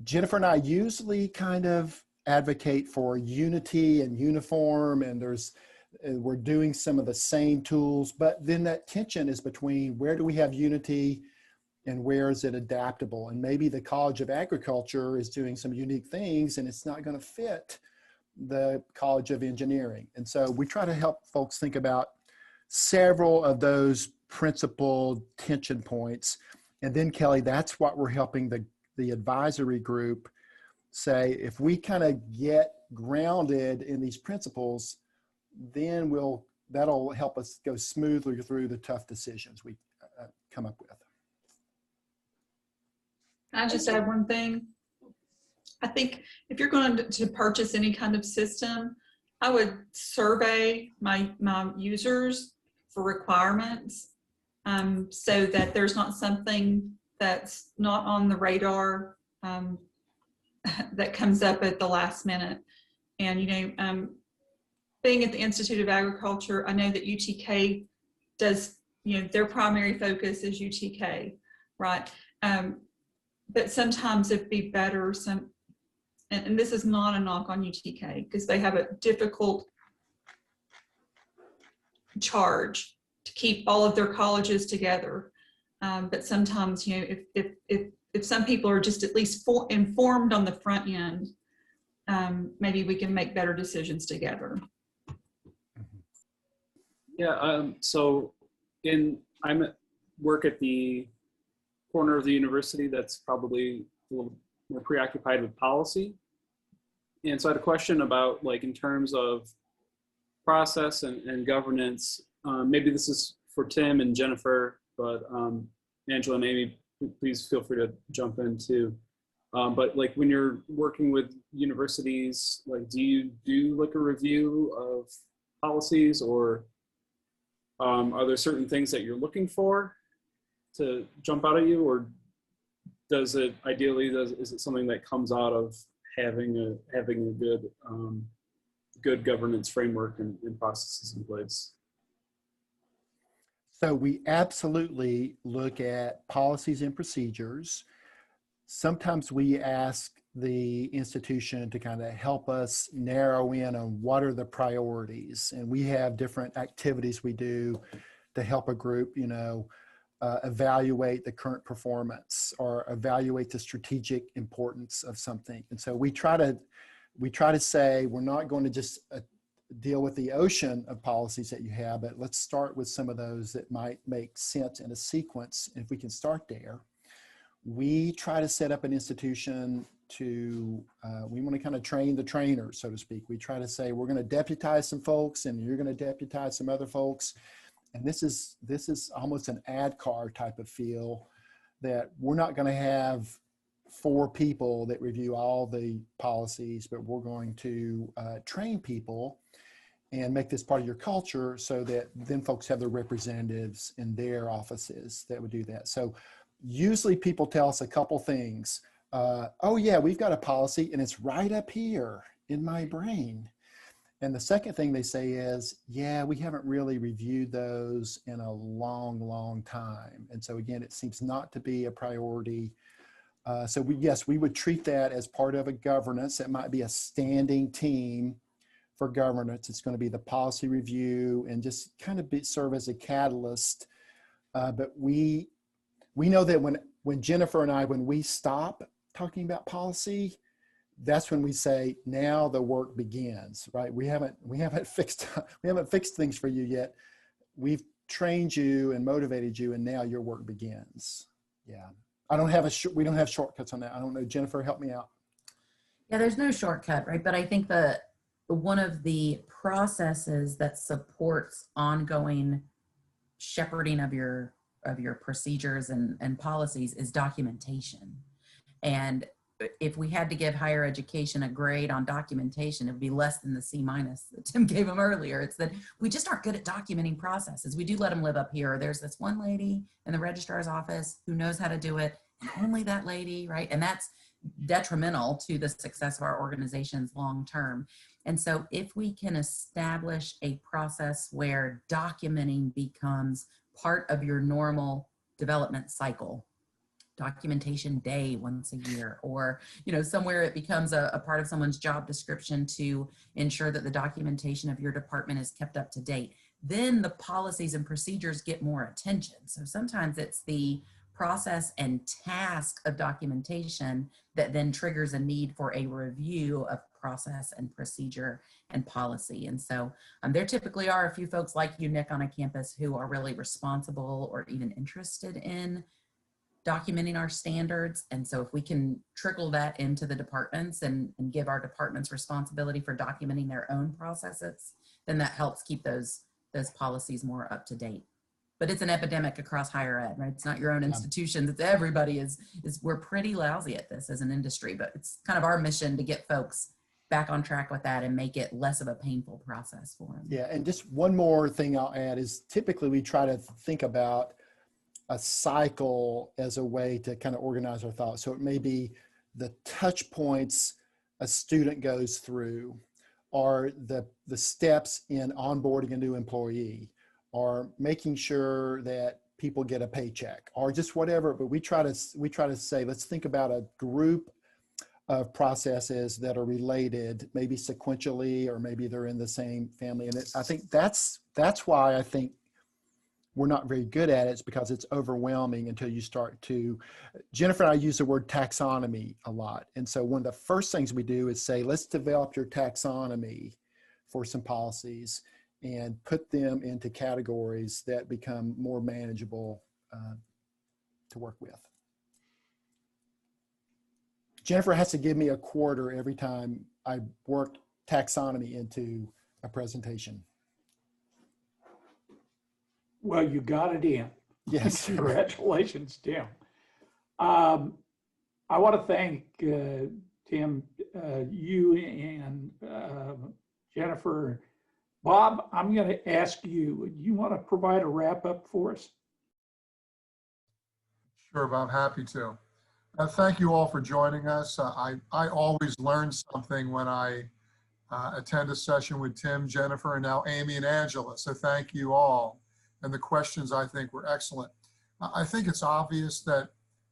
S4: Jennifer and I usually kind of advocate for unity and uniform, and we're doing some of the same tools, but then that tension is between where do we have unity and where is it adaptable? And maybe the College of Agriculture is doing some unique things and it's not going to fit the College of Engineering. And so we try to help folks think about several of those principal tension points. And then, Kelly, that's what we're helping the advisory group say. If we kind of get grounded in these principles, then that'll help us go smoothly through the tough decisions we come up with.
S6: Can I just add one thing? I think if you're going to purchase any kind of system, I would survey my users for requirements, so that there's not something that's not on the radar that comes up at the last minute. And being at the Institute of Agriculture, I know that UTK does, their primary focus is UTK, right? But sometimes it'd be better, and this is not a knock on UTK, because they have a difficult charge to keep all of their colleges together. But sometimes, if some people are just at least informed on the front end, maybe we can make better decisions together.
S9: Yeah, so I'm at work at the corner of the university that's probably a little more preoccupied with policy. And so I had a question about, like, in terms of process and governance, maybe this is for Tim and Jennifer, but Angela and Amy, please feel free to jump in too. But like when you're working with universities, like do you do like a review of policies, or are there certain things that you're looking for to jump out at you, or does it ideally, is it something that comes out of having a good governance framework and processes in place?
S4: So we absolutely look at policies and procedures. Sometimes we ask the institution to kind of help us narrow in on what are the priorities. And we have different activities we do to help a group, you know, evaluate the current performance or evaluate the strategic importance of something. And so we try to say, we're not going to just deal with the ocean of policies that you have, but let's start with some of those that might make sense in a sequence. And if we can start there, we try to set up an institution to, we want to kind of train the trainer, so to speak. We try to say, we're going to deputize some folks and you're going to deputize some other folks. And this is almost an ad car type of feel, that we're not going to have 4 people that review all the policies, but we're going to train people and make this part of your culture so that then folks have their representatives in their offices that would do that. So usually people tell us a couple things. Oh yeah, we've got a policy and it's right up here in my brain. And the second thing they say is, yeah, we haven't really reviewed those in a long, long time. And so again, it seems not to be a priority. So yes, we would treat that as part of a governance. That might be a standing team for governance. It's going to be the policy review and just kind of serve as a catalyst. But we know that when Jennifer and I, when we stop talking about policy, that's when we say, now the work begins, right? We haven't fixed things for you yet. We've trained you and motivated you, and now your work begins. Yeah. We don't have shortcuts on that. I don't know. Jennifer, help me out.
S3: Yeah, there's no shortcut, right? But I think one of the processes that supports ongoing shepherding of your procedures and policies is documentation. And if we had to give higher education a grade on documentation, it would be less than the C- that Tim gave them earlier. It's that we just aren't good at documenting processes. We do let them live up here. There's this one lady in the registrar's office who knows how to do it, and only that lady, right? And that's detrimental to the success of our organizations long term. And so if we can establish a process where documenting becomes part of your normal development cycle, documentation day once a year, or somewhere it becomes a part of someone's job description to ensure that the documentation of your department is kept up to date, then the policies and procedures get more attention. So sometimes it's the process and task of documentation that then triggers a need for a review of process and procedure and policy. And so there typically are a few folks like you, Nick, on a campus who are really responsible or even interested in documenting our standards. And so if we can trickle that into the departments and give our departments responsibility for documenting their own processes, then that helps keep those policies more up to date. But it's an epidemic across higher ed, right? It's not your own institutions, it's everybody we're pretty lousy at this as an industry, but it's kind of our mission to get folks back on track with that and make it less of a painful process for them.
S4: Yeah, and just one more thing I'll add is typically we try to think about a cycle as a way to kind of organize our thoughts. So it may be the touch points a student goes through, or the steps in onboarding a new employee, or making sure that people get a paycheck, or just whatever. But we try to say, let's think about a group of processes that are related, maybe sequentially, or maybe they're in the same family. And I think that's why I think we're not very good at it. It's because it's overwhelming until you start to, Jennifer and I use the word taxonomy a lot. And so one of the first things we do is say, let's develop your taxonomy for some policies. and put them into categories that become more manageable to work with. Jennifer has to give me a quarter every time I work taxonomy into a presentation.
S1: Well, you got it in.
S4: Yes.
S1: Congratulations, Tim. I want to thank Tim, you and Jennifer. Bob, I'm going to ask you, you want to provide a wrap up for us?
S2: Sure, Bob, happy to. Thank you all for joining us. I always learn something when I attend a session with Tim, Jennifer, and now Amy and Angela. So thank you all. And the questions I think were excellent. I think it's obvious that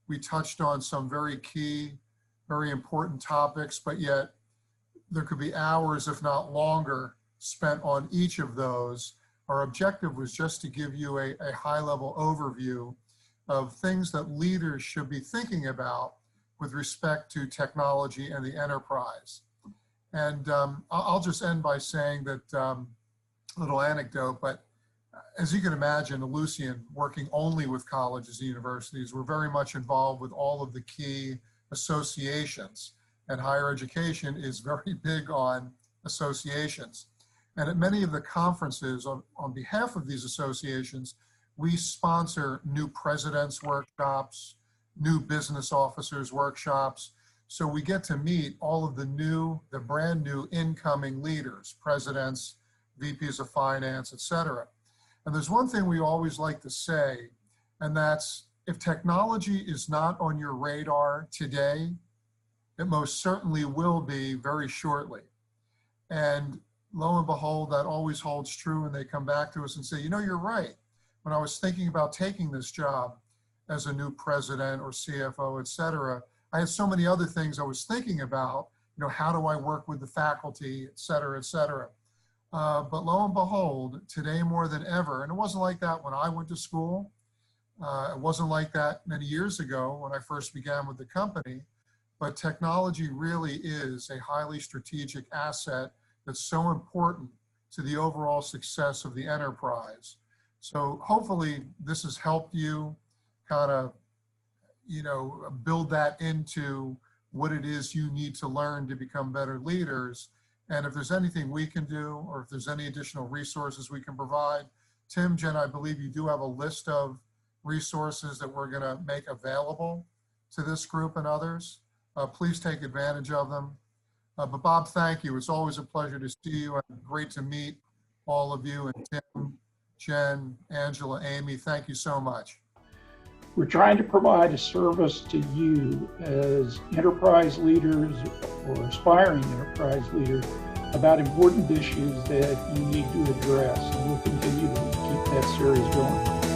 S2: we touched on some very key, very important topics, but yet there could be hours, if not longer, spent on each of those. Our objective was just to give you a high-level overview of things that leaders should be thinking about with respect to technology and the enterprise. And I'll just end by saying that, little anecdote, but as you can imagine, Ellucian, working only with colleges and universities, we're very much involved with all of the key associations, and higher education is very big on associations. And at many of the conferences on behalf of these associations, we sponsor new presidents workshops, new business officers workshops. So we get to meet all of the brand new incoming leaders, presidents, VPs of finance, et cetera. And there's one thing we always like to say, and that's if technology is not on your radar today, it most certainly will be very shortly. And lo and behold, that always holds true, and they come back to us and say, you know, you're right. When I was thinking about taking this job as a new president or CFO, et cetera, I had so many other things I was thinking about, you know, how do I work with the faculty, et cetera, et cetera. But lo and behold, today more than ever, and it wasn't like that when I went to school. It wasn't like that many years ago when I first began with the company, but technology really is a highly strategic asset that's so important to the overall success of the enterprise. So hopefully this has helped you kind of, you know, build that into what it is you need to learn to become better leaders. And if there's anything we can do, or if there's any additional resources we can provide, Tim, Jen, I believe you do have a list of resources that we're going to make available to this group and others. Please take advantage of them. But Bob, thank you. It's always a pleasure to see you, and great to meet all of you. And Tim, Jen, Angela, Amy, thank you so much.
S1: We're trying to provide a service to you as enterprise leaders or aspiring enterprise leaders about important issues that you need to address, and we'll continue to keep that series going.